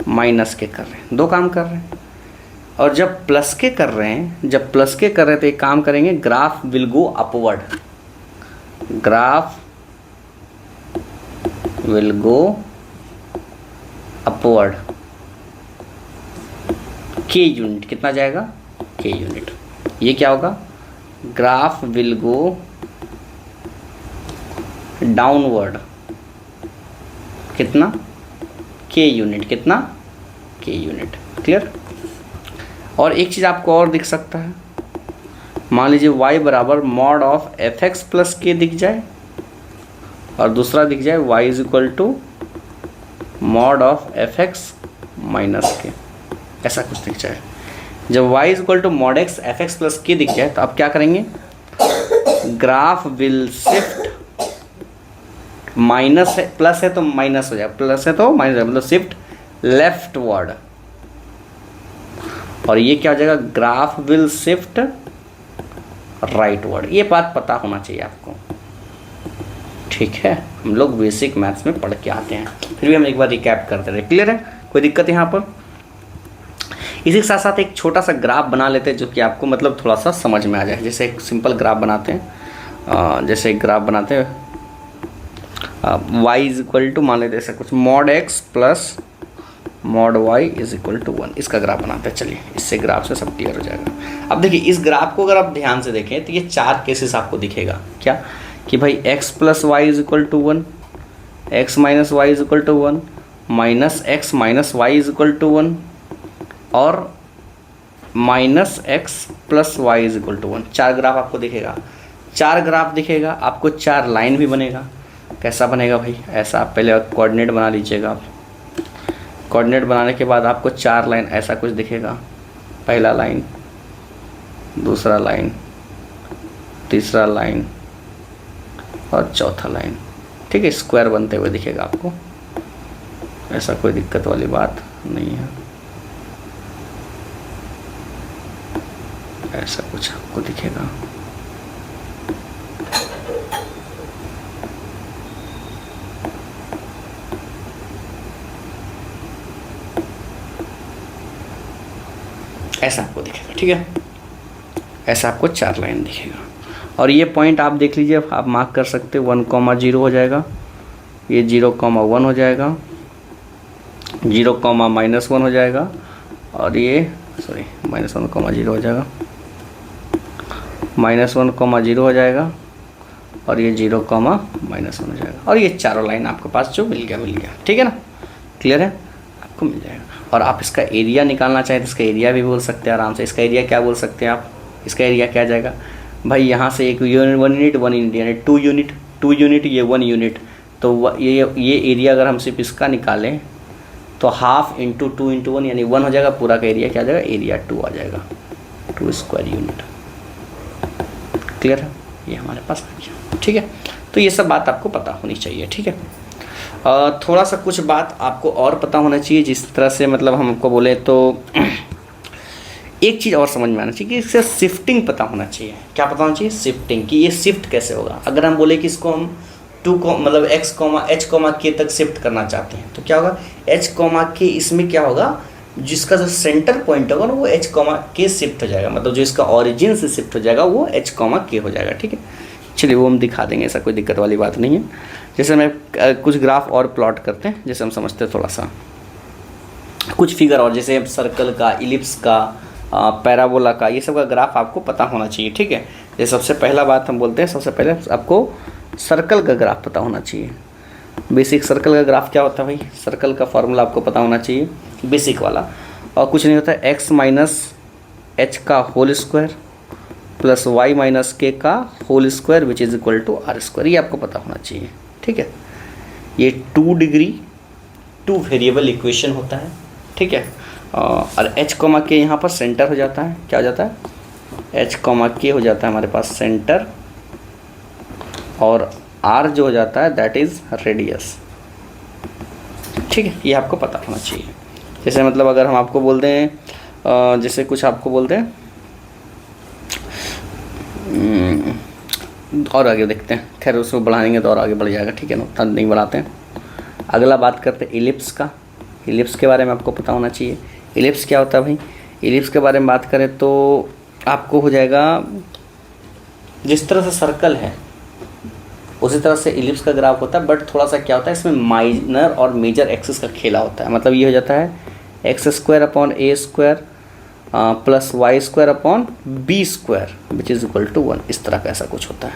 माइनस के कर रहे हैं। दो काम कर रहे हैं। और जब प्लस के कर रहे हैं, तो एक काम करेंगे, graph will go upward, graph will go upward. के यूनिट कितना जाएगा, के यूनिट। ये क्या होगा, ग्राफ विल गो डाउनवर्ड, कितना, के यूनिट, कितना, के यूनिट। क्लियर। और एक चीज़ आपको और दिख सकता है, मान लीजिए y = mod of fx plus के दिख जाए, और दूसरा दिख जाए y = mod of fx minus के, ऐसा कुछ दिख जाए। जब y = mod x fx plus के दिख जाए तो आप क्या करेंगे, ग्राफ विल शिफ्ट, माइनस है प्लस है तो माइनस हो जाए, प्लस है तो माइनस, मतलब शिफ्ट लेफ्ट वर्ड। और ये क्या हो जाएगा, graph will shift right word. ये बात पता होना चाहिए आपको, ठीक। ठीक है, हम लोग बेसिक मैथ्स में पढ़ के आते हैं, फिर भी हम एक बार रिकैप करते रहे। क्लियर है, कोई दिक्कत है यहाँ पर? इसी के साथ साथ एक छोटा सा ग्राफ बना लेते हैं जो कि आपको मतलब थोड़ा सा समझ में आ जाए। जैसे एक सिंपल ग्राफ बनाते हैं, जैसे एक ग्राफ बनाते हैं y इज इक्वल टू, मान लेते ऐसा कुछ mod x plus mod y is equal to 1, इसका ग्राफ बनाते हैं। चलिए, इससे ग्राफ से सब क्लियर हो जाएगा। अब देखिए, इस ग्राफ को अगर आप ध्यान से देखें तो ये 4 केसेस आपको दिखेगा। क्या कि भाई x plus y is equal to 1, x minus y is equal to 1, minus x minus y is equal to 1 और minus x plus y is equal to 1। 4 graph आपको दिखेगा। 4 ग्राफ दिखेगा आपको, 4 लाइन भी बनेगा। कैसा बनेगा भाई? ऐसा आप पहले कोऑर्डिनेट बना लीजिएगा। आप कोऑर्डिनेट बनाने के बाद आपको 4 लाइन ऐसा कुछ दिखेगा। पहला लाइन, दूसरा लाइन, तीसरा लाइन और चौथा लाइन। ठीक है, स्क्वायर बनते हुए दिखेगा आपको। ऐसा कोई दिक्कत वाली बात नहीं है। ऐसा कुछ आपको दिखेगा। ऐसा आपको दिखेगा। ठीक है, ऐसा आपको 4 लाइन दिखेगा। और ये पॉइंट आप देख लीजिए, आप मार्क कर सकते हैं। 1,0 हो जाएगा, ये 0,1 हो जाएगा, 0,-1 हो जाएगा और ये सॉरी -1,0 हो जाएगा, -1,0 हो जाएगा और ये 0,-1 हो जाएगा। और ये चारों लाइन आपके पास जो मिल गया। ठीक है ना, क्लियर है, आपको मिल जाएगा। और आप इसका एरिया निकालना चाहें तो इसका एरिया भी बोल सकते हैं आराम से। इसका एरिया क्या बोल सकते हैं आप? इसका एरिया क्या जाएगा भाई? यहाँ से एक 1 यूनिट 1 यूनिट यानी 2 यूनिट ये 1 यूनिट। तो ये एरिया अगर हम सिर्फ इसका निकालें तो हाफ इंटू 2 इंटू 1 यानी 1 हो जाएगा। पूरा का एरिया क्या आ जाएगा? एरिया 2 आ जाएगा, 2 स्क्वायर यूनिट। क्लियर है, ये हमारे पास आ गया। ठीक है, तो ये सब बात आपको पता होनी चाहिए। ठीक है, थोड़ा सा कुछ बात आपको और पता होना चाहिए। जिस तरह से मतलब हमको बोले तो एक चीज़ और समझ में आना चाहिए कि इससे शिफ्टिंग पता होना चाहिए। क्या पता होना चाहिए? शिफ्टिंग, कि ये शिफ्ट कैसे होगा। अगर हम बोले कि इसको हम 2 मतलब x, h, k तक शिफ्ट करना चाहते हैं तो क्या होगा? h, k इसमें क्या होगा? जिसका जो सेंटर पॉइंट होगा ना वो h, k शिफ्ट हो जाएगा। मतलब जो इसका ओरिजिन से शिफ्ट हो जाएगा वो h, k हो जाएगा। ठीक है, चलिए वो हम दिखा देंगे, ऐसा कोई दिक्कत वाली बात नहीं है। जैसे मैं कुछ ग्राफ और प्लॉट करते हैं, जैसे हम समझते हैं थोड़ा सा कुछ फिगर और, जैसे सर्कल का, इलिप्स का, पैराबोला का, ये सब का ग्राफ आपको पता होना चाहिए। ठीक है, ये सबसे पहला बात हम बोलते हैं, सबसे पहले आपको सर्कल का ग्राफ पता होना चाहिए। बेसिक सर्कल का ग्राफ क्या होता है भाई? सर्कल का फॉर्मूला आपको पता होना चाहिए, बेसिक वाला। और कुछ नहीं होता है, x माइनस h का whole square plus y minus k का whole square which is equal to r square. ये आपको पता होना चाहिए। ठीक है, ये 2 डिग्री 2 वेरिएबल इक्वेशन होता है। ठीक है, और h, k यहाँ पर सेंटर हो जाता है। क्या हो जाता है? h, k हो जाता है हमारे पास सेंटर, और r जो हो जाता है दैट इज़ रेडियस। ठीक है, ये आपको पता होना चाहिए। जैसे मतलब अगर हम आपको बोल दें, जैसे कुछ आपको बोल दें, और आगे देखते हैं, खैर उसको बढ़ाएंगे तो और आगे बढ़ जाएगा। ठीक है ना, उतना नहीं बढ़ाते हैं। अगला बात करते हैं इलिप्स का। इलिप्स के बारे में आपको पता होना चाहिए। इलिप्स क्या होता है भाई? इलिप्स के बारे में बात करें तो आपको हो जाएगा, जिस तरह से सर्कल है उसी तरह से इलिप्स का ग्राफ होता है, बट थोड़ा सा क्या होता है इसमें माइनर और मेजर एक्सिस का खेला होता है। मतलब ये हो जाता है x² / a² plus y² / b² which is equal to 1। इस तरह का ऐसा कुछ होता है।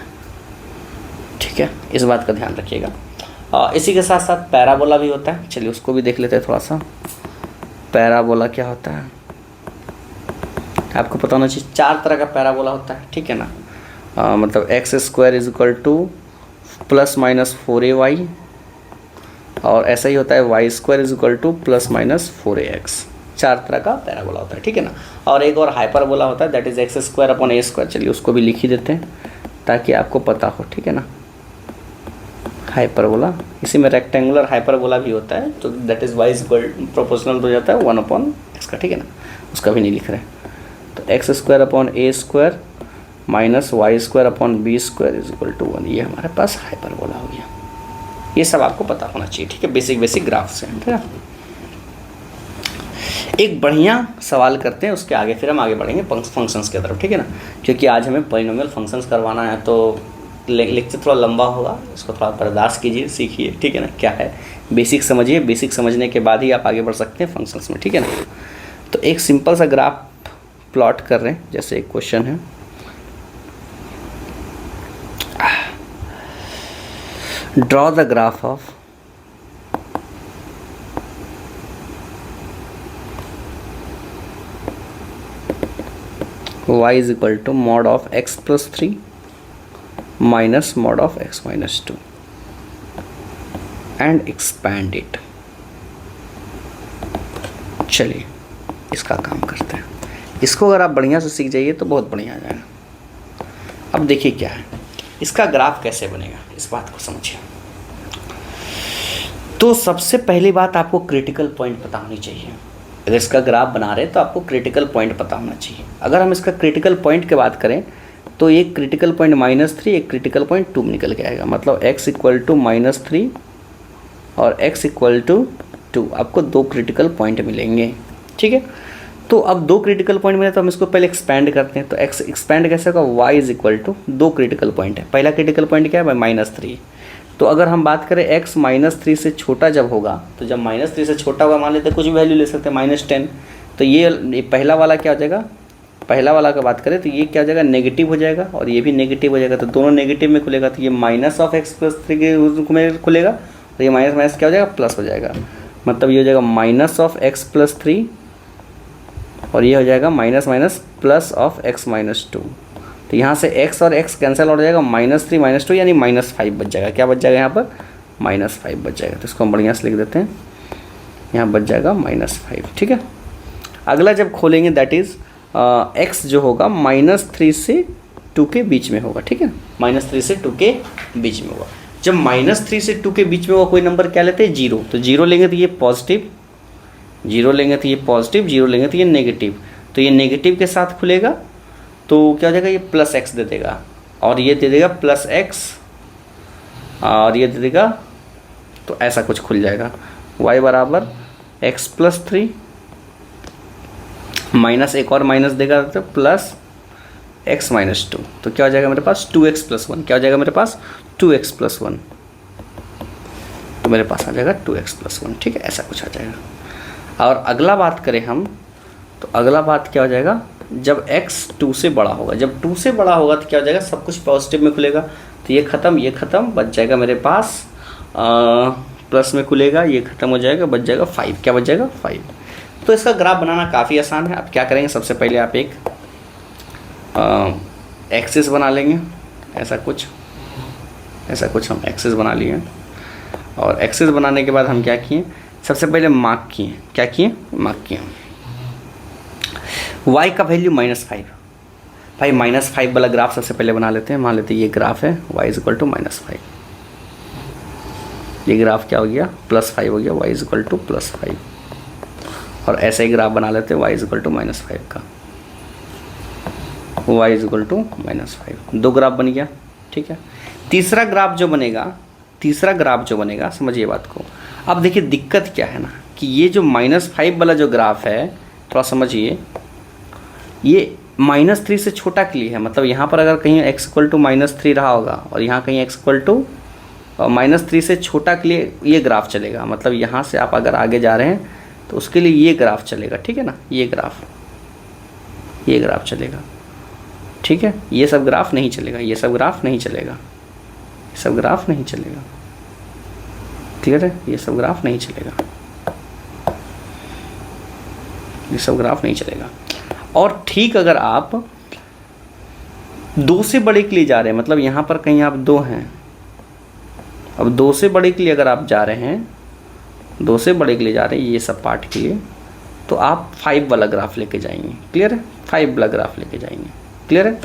ठीक है, इस बात का ध्यान रखिएगा। इसी के साथ साथ पैराबोला भी होता है। चलिए उसको भी देख लेते हैं थोड़ा सा। पैराबोला क्या होता है आपको पता होना चाहिए। 4 तरह का पैराबोला होता है। ठीक है ना, मतलब x² is equal to ±4ay, और ऐसा ही होता है y² is equal to ±4ax। 4 तरह का पैराबोला होता है। ठीक है ना, और एक और हाइपरबोला होता है दैट इज़ x² / a²। चलिए उसको भी लिख ही देते हैं ताकि आपको पता हो। ठीक है ना, हाइपरबोला, इसी में रेक्टेंगुलर हाइपरबोला भी होता है, तो दैट इज़ y प्रोपोर्शनल हो जाता है 1/x का। ठीक है ना, उसका भी नहीं लिख रहे हैं। तो x² / a² minus y square upon b square is equal to 1, ये हमारे पास हाइपरबोला हो गया। ये सब आपको पता होना चाहिए, ठीक है, बेसिक ग्राफ से, ठीक है। एक बढ़िया सवाल करते हैं, उसके आगे फिर हम आगे बढ़ेंगे फंक्शंस की तरफ, ठीक है ना, क्योंकि आज हमें पॉलिनोमियल फंक्शंस करवाना है, तो लेक्चर थोड़ा लंबा होगा, इसको थोड़ा बर्दाश्त कीजिए, सीखिए, ठीक है ना, क्या है बेसिक समझिए, बेसिक समझने के बाद ही आप आगे बढ़ सकते हैं फंक्शंस में, ठीक है ना। तो एक सिंपल सा ग्राफ प्लॉट कर रहे हैं, जैसे एक क्वेश्चन है, draw the graph of y is equal to mod of x plus 3 minus mod of x minus 2 and expand it। चलिए इसका काम करते हैं। इसको अगर आप बढ़िया से सीख जाइए तो बहुत बढ़िया आ जाएगा। अब देखिए क्या है, इसका ग्राफ कैसे बनेगा, इस बात को समझिए। तो सबसे पहली बात, आपको क्रिटिकल पॉइंट पता होनी चाहिए। अगर इसका ग्राफ बना रहे हैं तो आपको क्रिटिकल पॉइंट पता होना चाहिए। अगर हम इसका क्रिटिकल पॉइंट की बात करें तो एक क्रिटिकल पॉइंट -3, एक क्रिटिकल पॉइंट 2 निकल के आएगा, मतलब x इक्वल टू -3 और x इक्वल टू 2, आपको 2 क्रिटिकल पॉइंट मिलेंगे, ठीक है। तो अब 2 क्रिटिकल पॉइंट मिले तो हम इसको पहले एक्सपैंड करते हैं। तो x एक्सपैंड कैसे होगा, y is equal to 2 critical point है। पहला क्रिटिकल पॉइंट क्या है, -3। तो अगर हम बात करें x -3 से छोटा जब होगा, तो जब -3 से छोटा होगा, मान लेते हैं कुछ भी वैल्यू ले सकते हैं, -10, तो ये पहला वाला क्या हो जाएगा, पहला वाला का बात करें तो ये क्या हो जाएगा, नेगेटिव हो जाएगा, और ये भी नेगेटिव हो जाएगा, तो दोनों नेगेटिव में खुलेगा, तो ये माइनस ऑफ x प्लस 3 के रूप में खुलेगा, तो ये माइनस माइनस क्या हो जाएगा, प्लस हो जाएगा, मतलब ये हो जाएगा माइनस ऑफ x प्लस 3 और ये हो जाएगा minus minus plus of x minus 2। तो यहाँ से x और x कैंसिल हो जाएगा, -3 -2 यानी -5 बच जाएगा। क्या बच जाएगा यहाँ पर, -5 बच जाएगा। तो इसको हम बढ़िया से लिख देते हैं, यहाँ बच जाएगा -5, ठीक है। अगला जब खोलेंगे दैट इज़ x जो होगा -3 से 2 के बीच में होगा, ठीक है, -3 से 2 के बीच में होगा। जब -3 से 2 के बीच में होगा कोई नंबर क्या लेते हैं, 0, तो 0 लेंगे तो ये पॉजिटिव, 0 लेंगे तो ये पॉजिटिव, 0 लेंगे तो ये नेगेटिव, तो ये नेगेटिव के साथ खुलेगा, तो क्या हो जाएगा, ये +x दे देगा, और ये दे देगा +x, और ये दे देगा, तो ऐसा कुछ खुल जाएगा, y बराबर x प्लस 3 माइनस एक और माइनस देगा तो प्लस x माइनस 2, तो क्या हो जाएगा मेरे पास 2x प्लस 1, क्या हो जाएगा मेरे पास 2x प्लस 1, तो मेरे पास आ जाएगा 2x प्लस 1, ठीक है, ऐसा कुछ आ जाएगा। और अगला बात करें हम, तो अगला बात क्या हो जाएगा, जब x 2 से बड़ा होगा, जब 2 से बड़ा होगा तो क्या हो जाएगा, सब कुछ पॉजिटिव में खुलेगा, तो ये ख़त्म, बच जाएगा मेरे पास प्लस में खुलेगा, ये ख़त्म हो जाएगा, बच जाएगा 5, क्या बच जाएगा 5। तो इसका ग्राफ बनाना काफ़ी आसान है। आप क्या करेंगे, सबसे पहले आप एक एक्सिस बना लेंगे, ऐसा कुछ हम एक्सिस बना लिए, और एक्सिस बनाने के बाद हम क्या किए, सबसे पहले मार्क किए, क्या किए, मार्क किए y का वैल्यू -5, भाई -5 वाला ग्राफ सबसे पहले बना लेते हैं। मान लेते हैं ये ग्राफ है, y इज इक्वल टू -5, ये ग्राफ क्या हो गया, +5 हो गया, y इज इक्वल टू +5, और ऐसे ही ग्राफ बना लेते हैं y इज इक्वल टू -5 का, y is equal to -5, 2 graph बन गया, ठीक है। तीसरा ग्राफ जो बनेगा, समझिए बात को। अब देखिए दिक्कत क्या है ना, कि ये जो -5 वाला जो ग्राफ है, थोड़ा समझिए, ये -3 से छोटा के लिए है, मतलब यहाँ पर अगर कहीं x इक्वल टू -3 रहा होगा और यहाँ कहीं x इक्वल टू -3 से छोटा के लिए ये ग्राफ चलेगा, मतलब यहाँ से आप अगर आगे जा रहे हैं तो उसके लिए ये ग्राफ चलेगा, ठीक है ना, ये ग्राफ चलेगा, ठीक है। ये सब ग्राफ नहीं चलेगा, ये सब ग्राफ नहीं चलेगा, क्लियर है, ये सब ग्राफ नहीं चलेगा। और ठीक अगर आप 2 से बड़े के लिए जा रहे हैं, मतलब यहाँ पर कहीं आप 2 हैं, अब 2 से बड़े के लिए अगर आप जा रहे हैं, 2 से बड़े के लिए जा रहे हैं ये सब पार्ट के लिए, तो आप 5 वाला ग्राफ लेके जाएंगे, क्लियर है, 5 वाला ग्राफ लेके जाएंगे, क्लियर है,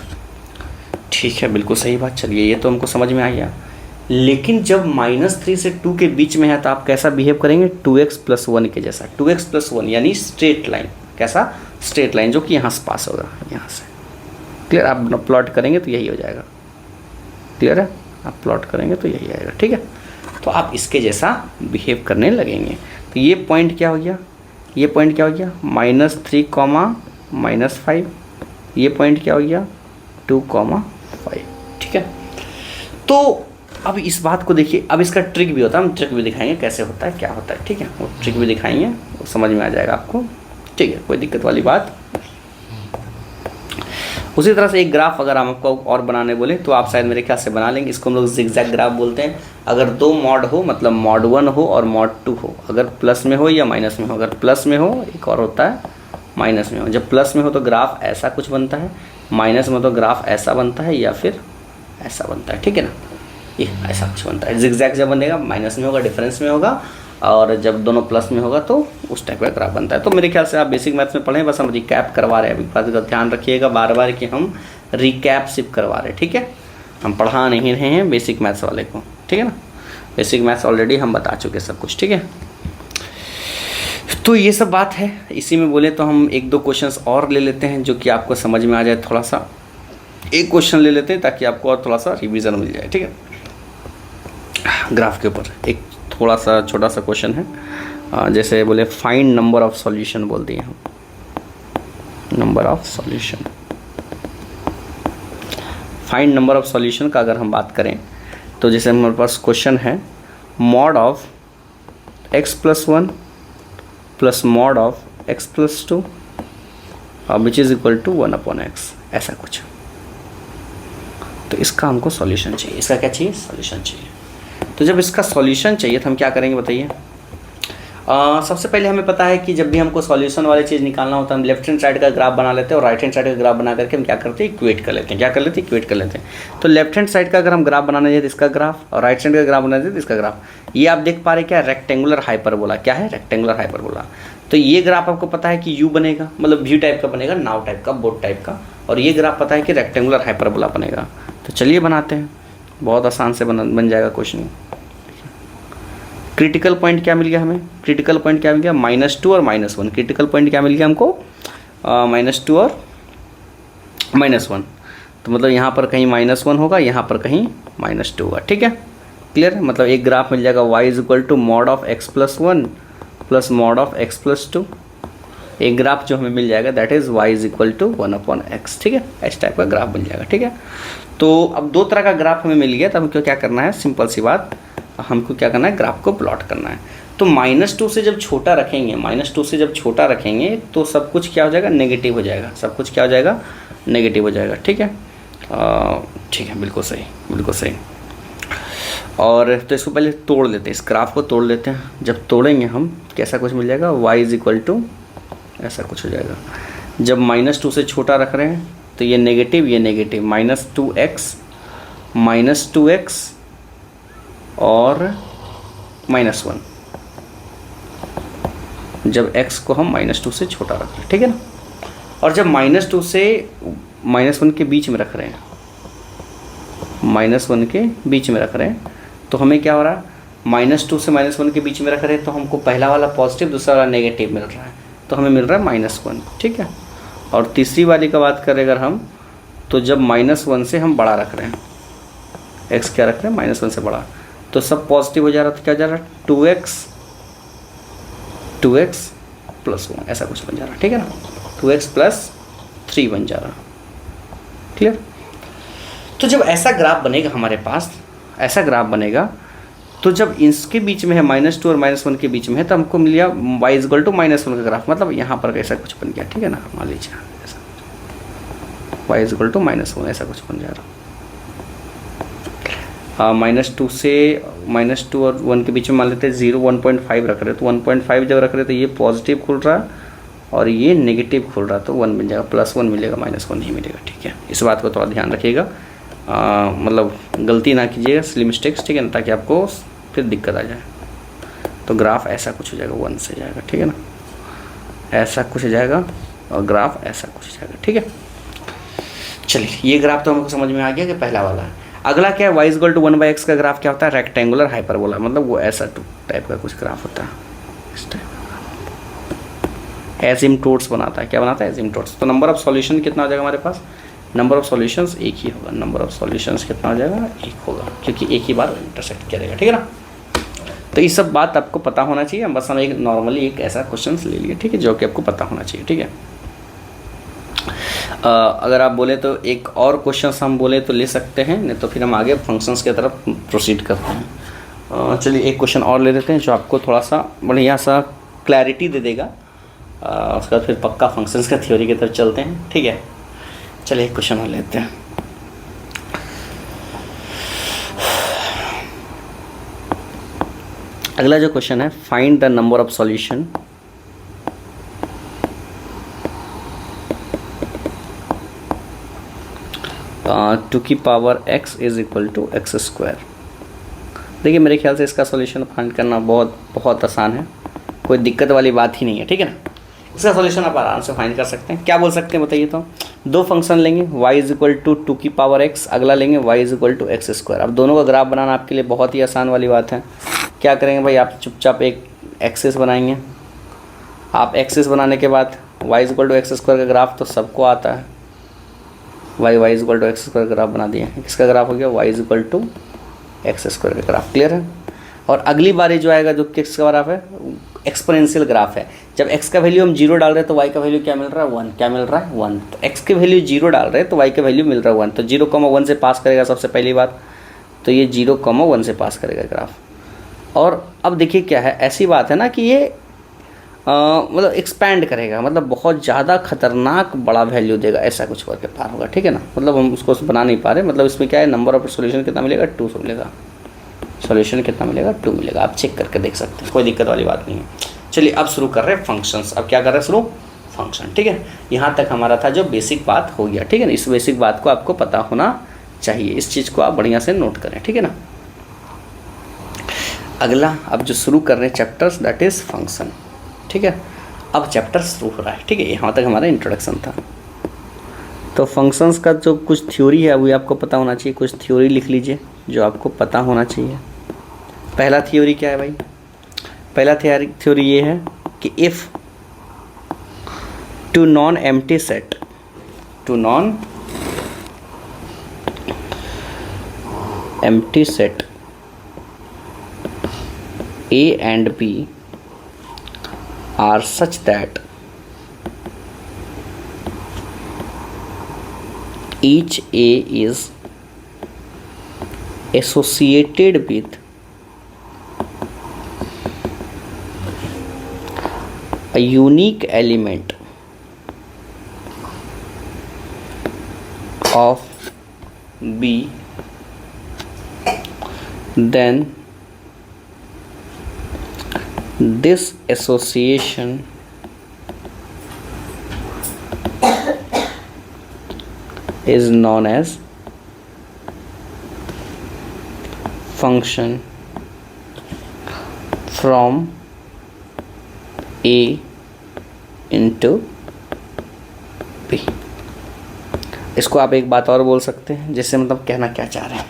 ठीक है, बिल्कुल सही बात। चलिए ये तो हमको समझ में आ गया, लेकिन जब -3 से 2 के बीच में है तो आप कैसा बिहेव करेंगे, 2x प्लस 1 के जैसा, 2x प्लस 1 यानी स्ट्रेट लाइन, कैसा, स्ट्रेट लाइन, जो कि यहाँ से पास होगा, यहाँ से, क्लियर, आप प्लॉट करेंगे तो यही हो जाएगा। क्लियर है, आप प्लॉट करेंगे तो यही आएगा। ठीक है, तो आप इसके जैसा बिहेव करने लगेंगे। तो ये पॉइंट क्या हो गया, ये पॉइंट क्या हो गया -3, -5, ये पॉइंट क्या हो गया 2, 5। ठीक है, तो अब इस बात को देखिए, अब इसका ट्रिक भी होता है, हम ट्रिक भी दिखाएंगे कैसे होता है, क्या होता है। ठीक है, वो ट्रिक भी दिखाएंगे, वो समझ में आ जाएगा आपको। ठीक है, कोई दिक्कत वाली बात। उसी तरह से एक ग्राफ अगर हम आपको और बनाने बोले तो आप शायद मेरे ख्याल से बना लेंगे। इसको हम लोग जिगजैग ग्राफ बोलते हैं। अगर दो मॉड हो, मतलब मॉड 1 हो और मॉड 2 हो, अगर प्लस में हो या माइनस में हो, अगर प्लस में हो एक और होता है माइनस में हो। जब प्लस में हो तो ग्राफ ऐसा कुछ बनता है, माइनस में तो ग्राफ ऐसा बनता है या फिर ऐसा बनता है। ठीक है ना, ये ऐसा कुछ बनता है। जिगजैग जब बनेगा माइनस में होगा, डिफरेंस में होगा, और जब दोनों प्लस में होगा तो उस टाइप का ग्राफ बनता है। तो मेरे ख्याल से आप बेसिक मैथ्स में पढ़ें, बस हम रिकैप करवा रहे हैं। अभी बात का ध्यान रखिएगा बार बार कि हम रिकैप सिर्फ करवा रहे हैं। ठीक है, हम पढ़ा नहीं रहे हैं बेसिक मैथ्स वाले को। ठीक है ना, बेसिक मैथ्स ऑलरेडी हम बता चुके सब कुछ। ठीक है, तो ये सब बात है। इसी में बोले तो हम एक दो क्वेश्चंस और ले लेते हैं जो कि आपको समझ में आ जाए। थोड़ा सा एक क्वेश्चन ले लेते हैं ताकि आपको और थोड़ा सा रिवीजन मिल जाए। ठीक है, ग्राफ के ऊपर एक थोड़ा सा छोटा सा क्वेश्चन है। जैसे बोले फाइंड नंबर ऑफ सॉल्यूशन बोल दिए हम, number of solution. Find number of solution का अगर हम बात करें तो जैसे हमारे पास क्वेश्चन है mod of x+1 plus mod of x+2 which is equal to 1/x, ऐसा कुछ। तो इसका हमको सॉल्यूशन चाहिए। इसका क्या चाहिए, सॉल्यूशन चाहिए। तो जब इसका सॉल्यूशन चाहिए तो हम क्या करेंगे बताइए। सबसे पहले हमें पता है कि जब भी हमको सॉल्यूशन वाली चीज़ निकालना होता है हम लेफ्ट हैंड साइड का ग्राफ बना लेते हैं और राइट हैंड साइड का ग्राफ बना करके हम क्या करते हैं, इक्वेट कर लेते हैं। क्या कर लेते हैं, इक्वेट कर लेते हैं। तो लेफ्ट हैंड साइड का अगर हम ग्राफ बनाना चाहिए तो इसका ग्राफ, और राइट साइड का ग्राफ बनाना चाहिए तो इसका ग्राफ। ये आप देख पा रहे क्या, रेक्टेंगुलर हाइपरबोला। क्या है, रेक्टेंगुलर हाइपरबोला। तो ये ग्राफ आपको पता है कि यू बनेगा, मतलब व्यू टाइप का बनेगा, नाव टाइप का, बोट टाइप का, और ये ग्राफ पता है कि रेक्टेंगुलर हाइपरबोला बनेगा। तो चलिए बनाते हैं, बहुत आसान से बन जाएगा क्वेश्चन। क्रिटिकल पॉइंट क्या मिल गया हमें, क्रिटिकल पॉइंट क्या मिल गया -2 और -1। क्रिटिकल पॉइंट क्या मिल गया हमको, -2 और -1। तो मतलब यहाँ पर कहीं -1 होगा, यहाँ पर कहीं -2 होगा। ठीक है, क्लियर। मतलब एक ग्राफ मिल जाएगा y is equal to mod of x+1 plus mod of x+2। एक ग्राफ जो हमें मिल जाएगा that is y is equal to 1/x। ठीक है, इस टाइप का ग्राफ मिल जाएगा। ठीक है, तो अब दो तरह का ग्राफ हमें मिल गया। तो हमको क्या करना है, सिंपल सी बात, हमको क्या करना है, ग्राफ को प्लॉट करना है। तो -2 से जब छोटा रखेंगे, -2 से जब छोटा रखेंगे तो सब कुछ क्या हो जाएगा, नेगेटिव हो जाएगा। सब कुछ क्या हो जाएगा, नेगेटिव हो जाएगा। ठीक है, ठीक है, बिल्कुल सही, बिल्कुल सही। और तो इसको पहले तोड़ लेते हैं, इस ग्राफ को तोड़ लेते हैं। जब तोड़ेंगे हम कैसा कुछ मिल जाएगा, y इज इक्वल टू ऐसा कुछ हो जाएगा। जब -2 से छोटा रख रहे हैं तो ये नेगेटिव, ये नेगेटिव, -2x और -1 जब x को हम -2 से छोटा रख रहे हैं। ठीक है ना, और जब -2 से -1 के बीच में रख रहे हैं, -1 के बीच में रख रहे हैं, तो हमें क्या हो रहा है, -2 से -1 के बीच में रख रहे हैं तो हमको पहला वाला पॉजिटिव, दूसरा वाला नेगेटिव मिल रहा है, तो हमें मिल रहा है -1। ठीक है, और तीसरी वाली का बात करें अगर हम, तो जब -1 से हम बड़ा रख रहे हैं, x क्या रख रहे हैं, -1 से बड़ा, तो सब पॉजिटिव हो जा रहा है। तो क्या जा रहा है, 2x + 1 ऐसा कुछ बन जा रहा है। ठीक है ना, 2x + 3 बन जा रहा है। क्लियर। तो जब ऐसा ग्राफ बनेगा हमारे पास, ऐसा ग्राफ बनेगा, तो जब इसके बीच में है -2 और -1 के बीच में है, तो हमको मिल गया y इज इक्वल टू -1 का ग्राफ। मतलब यहाँ पर ऐसा कुछ बन गया। ठीक है ना, मान लीजिए ऐसा y इज इक्वल टू -1 ऐसा कुछ बन जा रहा। -2 से -2 और 1 के बीच में मान लेते हैं 0, 1.5 रख रहे, तो 1.5 जब रख रहे तो ये पॉजिटिव खुल रहा और ये नेगेटिव खुल रहा, तो 1 मिल जाएगा, +1 मिलेगा, -1 नहीं मिलेगा। ठीक है, इस बात को थोड़ा ध्यान रखिएगा, मतलब गलती ना कीजिएगा, सिली मिस्टेक्स। ठीक है ना, ताकि आपको फिर दिक्कत आ जाए। तो ग्राफ ऐसा कुछ हो जाएगा, 1 से जाएगा। ठीक है ना, ऐसा कुछ हो जाएगा और ग्राफ ऐसा कुछ हो जाएगा। ठीक है, चलिए ये ग्राफ तो हमको समझ में आ गया कि पहला वाला है। अगला क्या है, y is equal to 1/x का ग्राफ क्या होता है, रेक्टेंगुलर हाइपरबोला। मतलब वो ऐसा टाइप का कुछ ग्राफ होता है, इस टाइप का एसिम्पटोट्स बनाता है। क्या बनाता है, एसिम्पटोट्स। तो नंबर ऑफ सॉल्यूशन कितना हो जाएगा हमारे पास, नंबर ऑफ सॉल्यूशंस एक ही होगा, नंबर ऑफ सॉल्यूशंस कितना हो जाएगा, एक होगा, क्योंकि एक ही बार इंटरसेक्ट करेगा, ठीक है ना। तो ये सब बात आपको पता होना चाहिए, बस हम एक नॉर्मली एक ऐसा क्वेश्चन ले लिए, ठीक है, जो कि आपको पता होना चाहिए, ठीक है। अगर आप बोले तो एक और क्वेश्चन हम बोले तो ले सकते हैं, नहीं तो फिर हम आगे फंक्शंस की तरफ प्रोसीड करते हैं। चलिए एक क्वेश्चन और ले लेते हैं जो आपको थोड़ा सा बढ़िया सा क्लैरिटी दे देगा, उसके बाद फिर पक्का फंक्शंस का थ्योरी की तरफ चलते हैं, ठीक है। चलिए एक क्वेश्चन और लेते हैं। अगला जो क्वेश्चन है, find the number of solution two की power x is equal to x square. देखिए मेरे ख्याल से इसका सॉल्यूशन फाइंड करना बहुत आसान है, कोई दिक्कत वाली बात ही नहीं है, ठीक है ना। इसका सॉल्यूशन आप आराम से फाइंड कर सकते हैं। क्या बोल सकते हैं बताइए, तो दो फंक्शन लेंगे y is equal to two की पावर x, अगला लेंगे y is equal to x square. अब दोनों का ग्राफ बनाना आपके लिए बहुत ही आसान वाली बात है। क्या करेंगे भाई, आप चुपचाप एक एक्सिस बनाएंगे। आप एक्सिस बनाने के बाद y is equal to x square का ग्राफ तो सबको आता है, y is equal to x square का ग्राफ बना दिया। किसका ग्राफ हो गया, y is equal to x square का ग्राफ, क्लियर है। और अगली बारी जो आएगा जो किसका ग्राफ है, एक्सपोनेंशियल ग्राफ है। जब x का वैल्यू हम 0 डाल रहे हैं तो y का वैल्यू क्या मिल रहा है, 1, क्या मिल रहा है 1। तो x की वैल्यू 0 डाल रहे हैं तो y का वैल्यू मिल रहा है 1, तो 0,1 से पास करेगा सबसे पहली बात, तो ये 0,1 से पास करेगा ग्राफ। और अब देखिए क्या है, ऐसी बात है ना कि ये मतलब एक्सपैंड करेगा, मतलब बहुत ज़्यादा खतरनाक बड़ा वैल्यू देगा, ऐसा कुछ करके पार होगा, ठीक है ना। मतलब हम उसको बना नहीं पा रहे, मतलब इसमें क्या है, नंबर ऑफ सॉल्यूशन कितना मिलेगा, 2 मिलेगा, सॉल्यूशन कितना मिलेगा, 2 मिलेगा। आप चेक करके देख सकते हैं, कोई दिक्कत वाली बात नहीं है। चलिए अब शुरू कर रहे हैं फंक्शंस। अब क्या कर रहे हैं, शुरू फंक्शन, ठीक है। यहाँ तक हमारा था जो बेसिक बात हो गया, ठीक है ना। इस बेसिक बात को आपको पता होना चाहिए, इस चीज़ को आप बढ़िया से नोट करें, ठीक है ना। अगला अब जो शुरू कर रहे हैं चैप्टर्स, दैट इज़ फंक्शन, ठीक है। अब चैप्टर शुरू हो रहा है, ठीक है। यहाँ तक हमारा इंट्रोडक्शन था। तो फंक्शंस का जो कुछ थ्योरी है वो आपको पता होना चाहिए, कुछ थ्योरी लिख लीजिए जो आपको पता होना चाहिए। पहला थ्योरी क्या है भाई, पहला थ्योरी ये है कि if two non empty set, two non empty set A and B are such that each A is associated with a unique element of B, then this association is known as function from A into B। इसको आप एक बात और बोल सकते हैं, जैसे मतलब कहना क्या चाह रहे हैं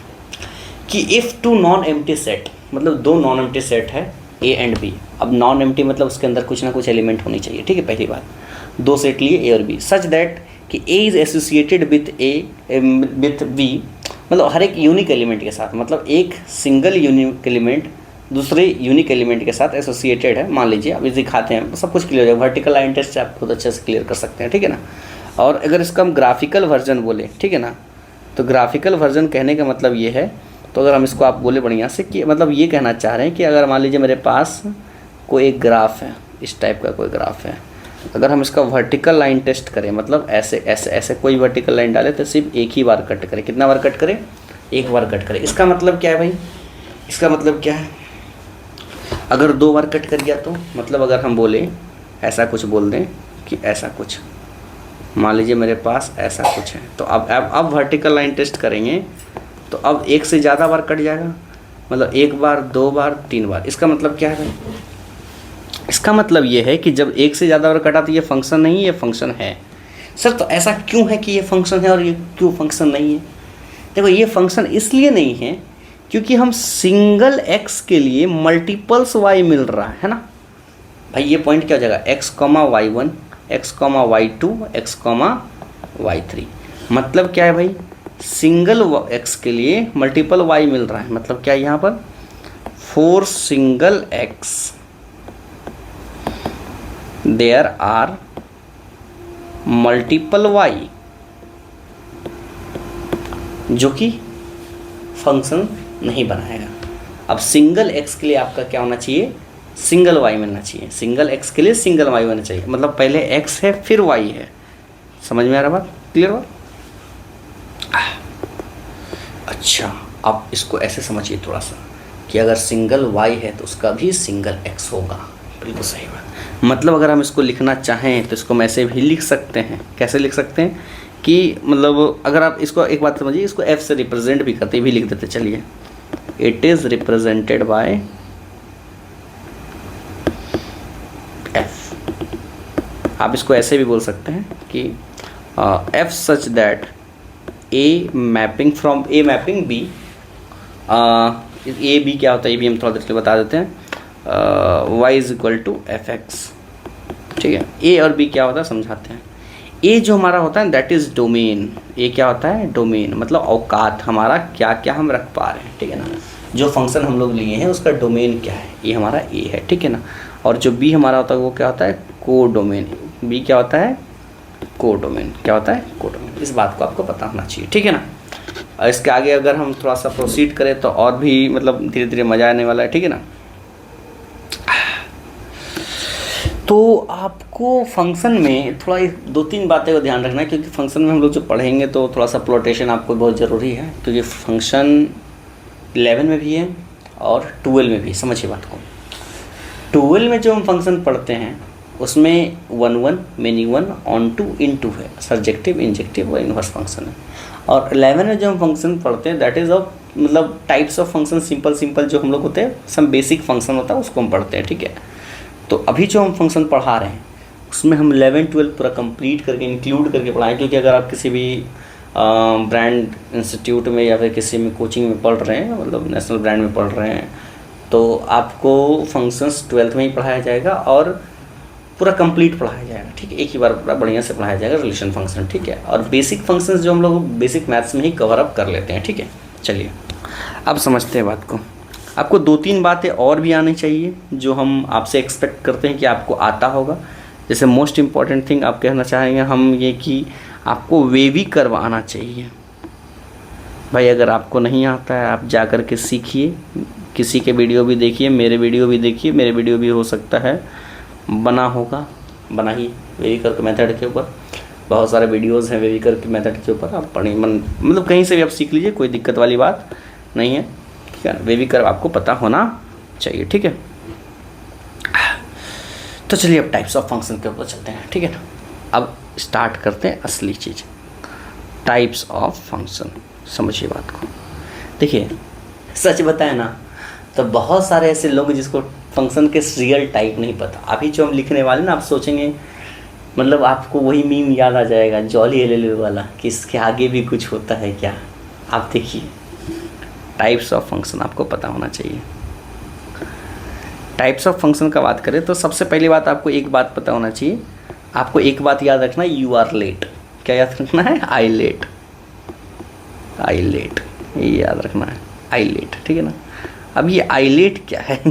कि if two non empty set, मतलब दो नॉन एम्प्टी सेट है A एंड B। अब नॉन एम्प्टी मतलब उसके अंदर कुछ ना कुछ एलिमेंट होनी चाहिए, ठीक है। पहली बात, दो सेट लिए A और B, सच दैट कि A is associated with B, मतलब हर एक यूनिक एलिमेंट के साथ, मतलब एक सिंगल यूनिक एलिमेंट दूसरे यूनिक एलिमेंट के साथ एसोसिएटेड है। मान लीजिए अब इसे दिखाते हैं, सब कुछ क्लियर हो जाएगा। वर्टिकल लाइन टेस्ट से आप बहुत अच्छे से क्लियर कर सकते हैं, ठीक है ना। और अगर इसका हम ग्राफिकल वर्जन बोले, ठीक है ना, तो ग्राफिकल वर्जन कहने का मतलब ये है, तो अगर हम इसको आप बोले बढ़िया से कि मतलब ये कहना चाह रहे हैं कि अगर मान लीजिए मेरे पास कोई एक ग्राफ है, इस टाइप का कोई ग्राफ है, अगर हम इसका वर्टिकल लाइन टेस्ट करें, मतलब ऐसे ऐसे ऐसे कोई वर्टिकल लाइन डाले तो सिर्फ एक ही बार कट करें। कितना बार कट करें, एक बार कट करें। इसका मतलब क्या है भाई, इसका मतलब क्या है, अगर 2 बार कट कर गया तो मतलब अगर हम बोले ऐसा कुछ बोल दें कि ऐसा कुछ, मान लीजिए मेरे पास ऐसा कुछ है, तो अब वर्टिकल लाइन टेस्ट करेंगे तो अब एक से ज़्यादा बार कट जाएगा, मतलब 1 बार 2 बार 3 बार। इसका मतलब क्या है, इसका मतलब ये है कि जब एक से ज़्यादा बार कटा तो ये फंक्शन नहीं, ये फंक्शन है। सर तो ऐसा क्यों है कि ये फंक्शन है और ये क्यों फंक्शन नहीं है? देखो ये फंक्शन इसलिए नहीं है क्योंकि हम सिंगल x के लिए मल्टीपल्स y मिल रहा है ना भाई। ये पॉइंट क्या हो जाएगा, x, y1, x, y2, x, y3। मतलब क्या है भाई, सिंगल एक्स के लिए मल्टीपल वाई मिल रहा है, मतलब क्या है यहाँ पर, for single x there are multiple y, जो कि फंक्शन नहीं बनाएगा। अब सिंगल एक्स के लिए आपका क्या होना चाहिए, सिंगल वाई मिलना चाहिए। सिंगल एक्स के लिए सिंगल वाई होना चाहिए, मतलब पहले एक्स है फिर वाई है। समझ में आ रहा बात, क्लियर बात? अच्छा, अब इसको ऐसे समझिए थोड़ा सा कि अगर सिंगल वाई है तो उसका भी सिंगल एक्स होगा। बिल्कुल सही बात। मतलब अगर हम इसको लिखना चाहें तो इसको हम ऐसे भी लिख सकते हैं। कैसे लिख सकते हैं कि मतलब अगर आप इसको एक बात समझिए, इसको एफ से रिप्रेजेंट भी करते भी लिख देते। चलिए, it is represented by f. आप इसको ऐसे भी बोल सकते हैं कि f such that A mapping from A mapping B, A B क्या होता है, ए बी हम थोड़ा देर के लिए बता देते हैं, y is equal to f x. ठीक है, ए और बी क्या होता है समझाते हैं। ए जो हमारा होता है दैट इज़ डोमेन। ए क्या होता है, डोमेन, मतलब औकात, हमारा क्या क्या हम रख पा रहे हैं। ठीक है ना, जो फंक्शन हम लोग लिए हैं उसका डोमेन क्या है, ये हमारा ए है। ठीक है ना, और जो बी हमारा होता है वो क्या होता है, को डोमेन। बी क्या होता है, को डोमेन। क्या होता है, को डोमेन। इस बात को आपको पता होना चाहिए। ठीक है ना, और इसके आगे अगर हम थोड़ा सा प्रोसीड करें तो और भी मतलब धीरे धीरे मज़ा आने वाला है। ठीक है ना, तो आपको फंक्शन में थोड़ा दो तीन बातें का ध्यान रखना है, क्योंकि फंक्शन में हम लोग जो पढ़ेंगे तो थोड़ा सा प्लोटेशन आपको बहुत ज़रूरी है, क्योंकि फंक्शन 11 में भी है और 12 में भी। समझिए बात को, 12 में जो हम फंक्शन पढ़ते हैं उसमें 1 meaning 1 onto into है, सर्जेक्टिव इंजेक्टिव और इनवर्स फंक्शन है। और 11 में जो हम फंक्शन पढ़ते हैं दैट इज़ ऑफ मतलब टाइप्स ऑफ फंक्शन, सिंपल जो हम लोग होते हैं, सम बेसिक फंक्शन होता है उसको हम पढ़ते हैं। ठीक है, तो अभी जो हम फंक्शन पढ़ा रहे हैं उसमें हम 11-12 पूरा कंप्लीट करके इंक्लूड करके पढ़ाएं, क्योंकि अगर आप किसी भी ब्रांड इंस्टीट्यूट में या फिर किसी में कोचिंग में पढ़ रहे हैं, मतलब नेशनल ब्रांड में पढ़ रहे हैं, तो आपको फंक्शंस 12th में ही पढ़ाया जाएगा और पूरा कंप्लीट पढ़ाया जाएगा। ठीक है, एक ही बार पूरा बढ़िया से पढ़ाया जाएगा रिलेशन फंक्शन। ठीक है, और बेसिक फंक्शंस जो हम लोग बेसिक मैथ्स में ही कवर अप कर लेते हैं। ठीक है, चलिए अब समझते हैं बात को। आपको 2-3 बातें और भी आनी चाहिए जो हम आपसे एक्सपेक्ट करते हैं कि आपको आता होगा। जैसे मोस्ट इम्पॉर्टेंट थिंग आप कहना चाहेंगे हम ये कि आपको वेवी कर्व आना चाहिए। भाई अगर आपको नहीं आता है आप जा कर के सीखिए, किसी के वीडियो भी देखिए, मेरे वीडियो भी देखिए, मेरे वीडियो भी हो सकता है बना होगा, बनाइए वेवी कर्व के मेथड के ऊपर। बहुत सारे वीडियोज़ हैं वेवी कर्व के मेथड के ऊपर, आप पढ़िए, मतलब कहीं से भी आप सीख लीजिए, कोई दिक्कत वाली बात नहीं है। ठीक है, वेवी कर्व आपको पता होना चाहिए। ठीक है, तो चलिए अब टाइप्स ऑफ फंक्शन के ऊपर चलते हैं। ठीक है ना, अब स्टार्ट करते हैं असली चीज़, टाइप्स ऑफ फंक्शन। समझिए बात को। देखिए सच बताए ना तो बहुत सारे ऐसे लोग जिसको फंक्शन के रियल टाइप नहीं पता। अभी जो हम लिखने वाले ना, आप सोचेंगे मतलब आपको वही मीम याद आ जाएगा जॉली एलएलबी वाला कि इसके आगे भी कुछ होता है क्या। आप देखिए, टाइप्स ऑफ फंक्शन आपको पता होना चाहिए। टाइप्स ऑफ फंक्शन का बात करें तो सबसे पहली बात आपको एक बात पता होना चाहिए। आपको एक बात याद रखना है, यू आर लेट। क्या याद रखना है, आई लेट, आई लेट, ये याद रखना है, आई लेट। ठीक है ना, अब ये आई लेट क्या है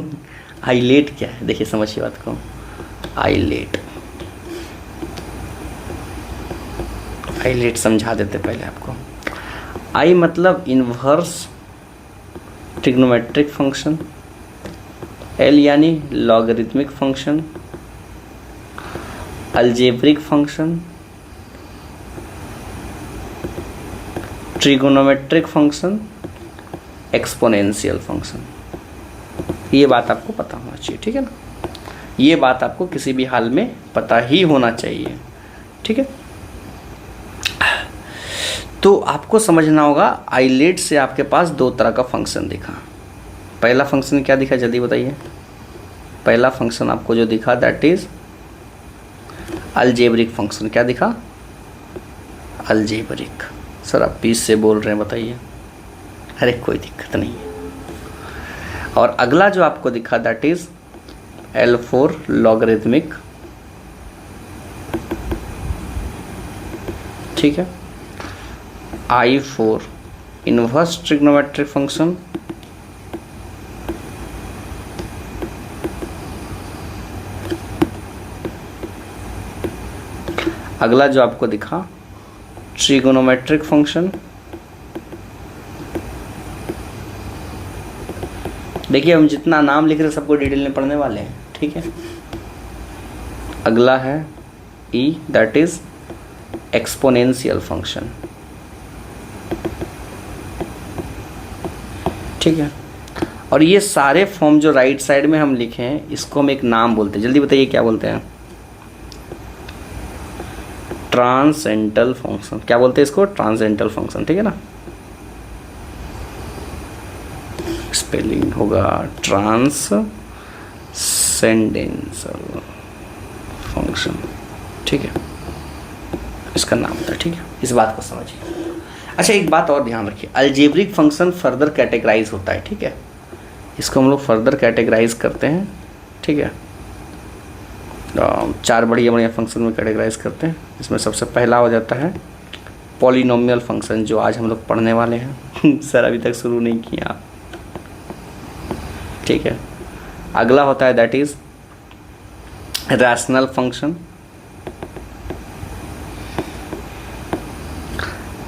आई लेट क्या है, देखिए समझिए बात को। आई लेट, आई लेट समझा देते पहले आपको। आई मतलब इन्वर्स ट्रिग्नोमेट्रिक फंक्शन, एल यानी logarithmic function, algebraic function, trigonometric function, exponential function. ये बात आपको पता होना चाहिए। ठीक है ना, ये बात आपको किसी भी हाल में पता ही होना चाहिए। ठीक है, तो आपको समझना होगा आइलेट से आपके पास 2 तरह का फंक्शन दिखा। पहला फंक्शन क्या दिखा जल्दी बताइए। पहला फंक्शन आपको जो दिखा दैट इज अलजेब्रिक फंक्शन। क्या दिखा, अलजेब्रिक। सर आप पीस से बोल रहे हैं बताइए। अरे कोई दिक्कत नहीं है। और अगला जो आपको दिखा दैट इज L4 लॉगरिथमिक। ठीक है, I for inverse trigonometric function, अगला जो आपको दिखा ट्रिगोनोमेट्रिक फंक्शन। देखिए हम जितना नाम लिख रहे हैं सबको डिटेल में पढ़ने वाले हैं, ठीक है। अगला है E, that is exponential function, ठीक है। और ये सारे फॉर्म जो राइट साइड में हम लिखे हैं इसको हम एक नाम बोलते हैं, जल्दी बताइए क्या बोलते हैं? ट्रांसेंडल फंक्शन। क्या बोलते हैं इसको? ट्रांसेंडल फंक्शन, ठीक है ना। स्पेलिंग होगा ट्रांसेंडेंशल फंक्शन, ठीक है, इसका नाम होता है, ठीक है। इस बात को समझिए। अच्छा एक बात और ध्यान रखिए, अलजेब्रिक फंक्शन फर्दर कैटेगराइज होता है, ठीक है। इसको हम लोग फर्दर कैटेगराइज करते हैं, ठीक है। 4 बढ़िया बढ़िया फंक्शन में कैटेगराइज करते हैं। इसमें सबसे पहला हो जाता है पॉलिनोमियल फंक्शन, जो आज हम लोग पढ़ने वाले हैं। सर अभी तक शुरू नहीं किया, ठीक है। अगला होता है दैट इज रैशनल फंक्शन।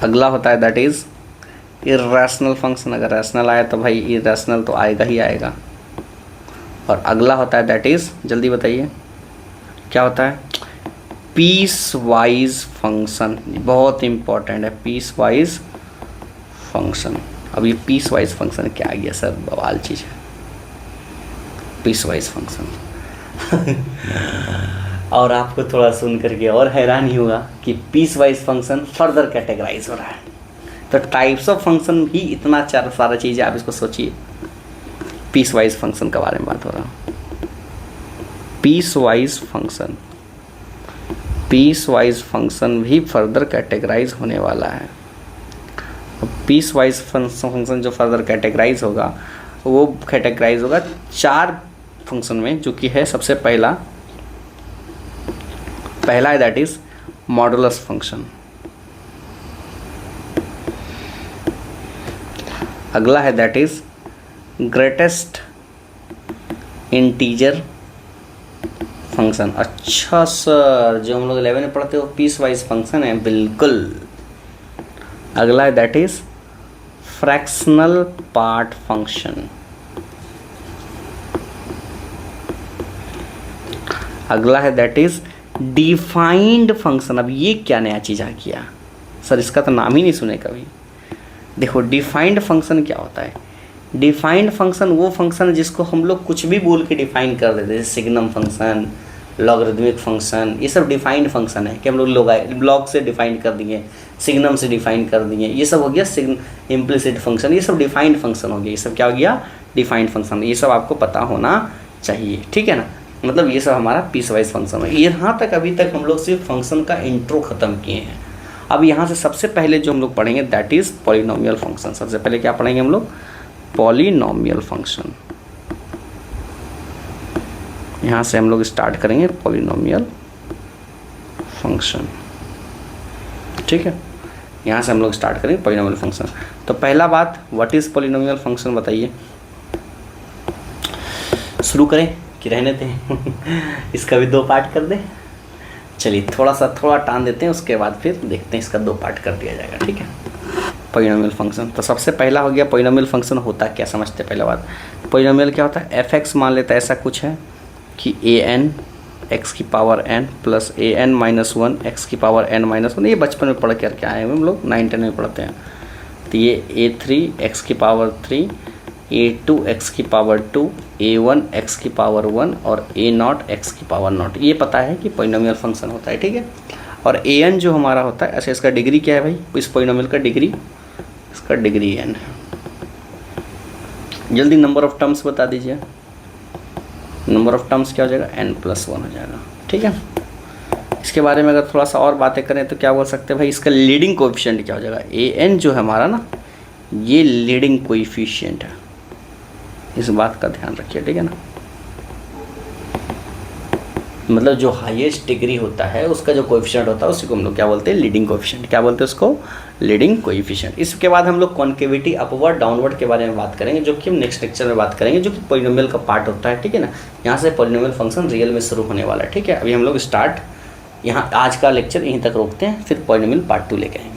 अगला होता है दैट इज इर्रेशनल फंक्शन। अगर रैशनल आया तो भाई इर्रेशनल तो आएगा ही आएगा। और अगला होता है दैट इज, जल्दी बताइए क्या होता है? Piecewise function. बहुत इंपॉर्टेंट है पीस वाइज फंक्शन। अब ये पीस वाइज फंक्शन क्या आ गया सर? बवाल चीज़ है पीस वाइज फंक्शन। और आपको थोड़ा सुन करके और हैरान ही होगा कि piecewise function further categorise हो रहा है। तो टाइप्स ऑफ फंक्शन भी इतना सारा चीज़ है, आप इसको सोचिए। पीस वाइज फंक्शन के बारे में बात हो रहा है। पीस वाइज फंक्शन भी फर्दर कैटेगराइज होने वाला है। पीस वाइज फंक्शन जो फर्दर कैटेगराइज होगा वो कैटेगराइज होगा 4 फंक्शन में, जो कि है सबसे पहला है दैट इज मॉडुलस फंक्शन। अगला है that is greatest integer function. अच्छा सर, जो हम लोग 11 में पढ़ते हो पीस वाइज फंक्शन है, बिल्कुल। अगला है that is fractional part function. अगला है दैट इज डिफाइंड फंक्शन। अब ये क्या नया चीज़ आ गया सर? इसका तो नाम ही नहीं सुने कभी। देखो डिफाइंड फंक्शन क्या होता है? डिफाइंड फंक्शन वो फंक्शन है जिसको हम लोग कुछ भी बोल के डिफाइन कर देते हैं, जैसे सिग्नम फंक्शन, लॉगरिथमिक फंक्शन। ये सब डिफाइंड फंक्शन है कि हम लोग लॉग से डिफाइन कर दिए, सिग्नम से डिफाइन कर दिए। ये सब हो गया इम्प्लिसिट फंक्शन। ये सब डिफाइंड फंक्शन हो गया। ये सब क्या हो गया? Defined function. ये सब आपको पता होना चाहिए, ठीक है ना। मतलब ये सब हमारा पीस वाइज फंक्शन है। यहाँ तक अभी तक हम लोग सिर्फ फंक्शन का इंट्रो ख़त्म किए हैं। अब यहाँ से सबसे पहले जो हम लोग पढ़ेंगे दैट इज़ पॉलिनोमियल फंक्शन। सबसे पहले क्या पढ़ेंगे हम लोग? Polynomial function. यहाँ से हम लोग स्टार्ट करेंगे पॉलिनोमियल फंक्शन, ठीक है। यहाँ से हम लोग स्टार्ट करेंगे पॉलिनोमियल फंक्शन। तो पहला बात, व्हाट इज़ पॉलिनोमियल फंक्शन बताइए। शुरू करें कि रहने दें? इसका भी 2 पार्ट कर दें? चलिए थोड़ा टान देते हैं, उसके बाद फिर देखते हैं इसका 2 पार्ट कर दिया जाएगा, ठीक है। पॉलिनोमियल फंक्शन, तो सबसे पहला हो गया पॉलिनोमियल फंक्शन होता क्या समझते हैं। पहला बात, पॉलिनोमियल क्या होता है? एफ एक्स मान लेता है ऐसा कुछ है कि ए एन एक्स की power N plus A N minus 1 x की पावर एन माइनस 1। ये बचपन में पढ़ कर आए हैं हम लोग, 9-10 में पढ़ते हैं। तो ये A3 एक्स की पावर 3, A2 एक्स की पावर 2, A1 एक्स की पावर 1 और A0 एक्स की पावर 0। ये पता है कि पॉलिनोमियल फंक्शन होता है, ठीक है। और an जो हमारा होता है, अच्छा इसका डिग्री क्या है भाई? इस पॉलिनोमियल का डिग्री, इसका डिग्री n है। जल्दी नंबर ऑफ टर्म्स बता दीजिए। नंबर ऑफ टर्म्स क्या हो जाएगा? n+1 हो जाएगा, ठीक है। इसके बारे में अगर थोड़ा सा और बातें करें तो क्या बोल सकते हैं भाई? इसका लीडिंग कोएफिशिएंट क्या हो जाएगा? an जो है हमारा ना, ये लीडिंग कोएफिशिएंट है। इस बात का ध्यान रखिए, ठीक है ना। मतलब जो हाईएस्ट डिग्री होता है उसका जो कोएफिशिएंट होता है उसी को हम लोग क्या बोलते हैं, लीडिंग कोएफिशिएंट। क्या बोलते हैं उसको, लीडिंग कोएफिशिएंट। इसके बाद हम लोग कॉन्केविटी अपवर्ड डाउनवर्ड के बारे में बात करेंगे, जो कि हम नेक्स्ट लेक्चर में बात करेंगे, जो कि पॉलिनोमियल का पार्ट होता है, ठीक है ना। यहाँ से पॉलिनोमियल फंक्शन रियल में शुरू होने वाला है, ठीक है। अभी हम लोग स्टार्ट यहाँ आज का लेक्चर यहीं तक रोकते हैं, फिर पॉलिनोमियल पार्ट 2 लेके आएंगे।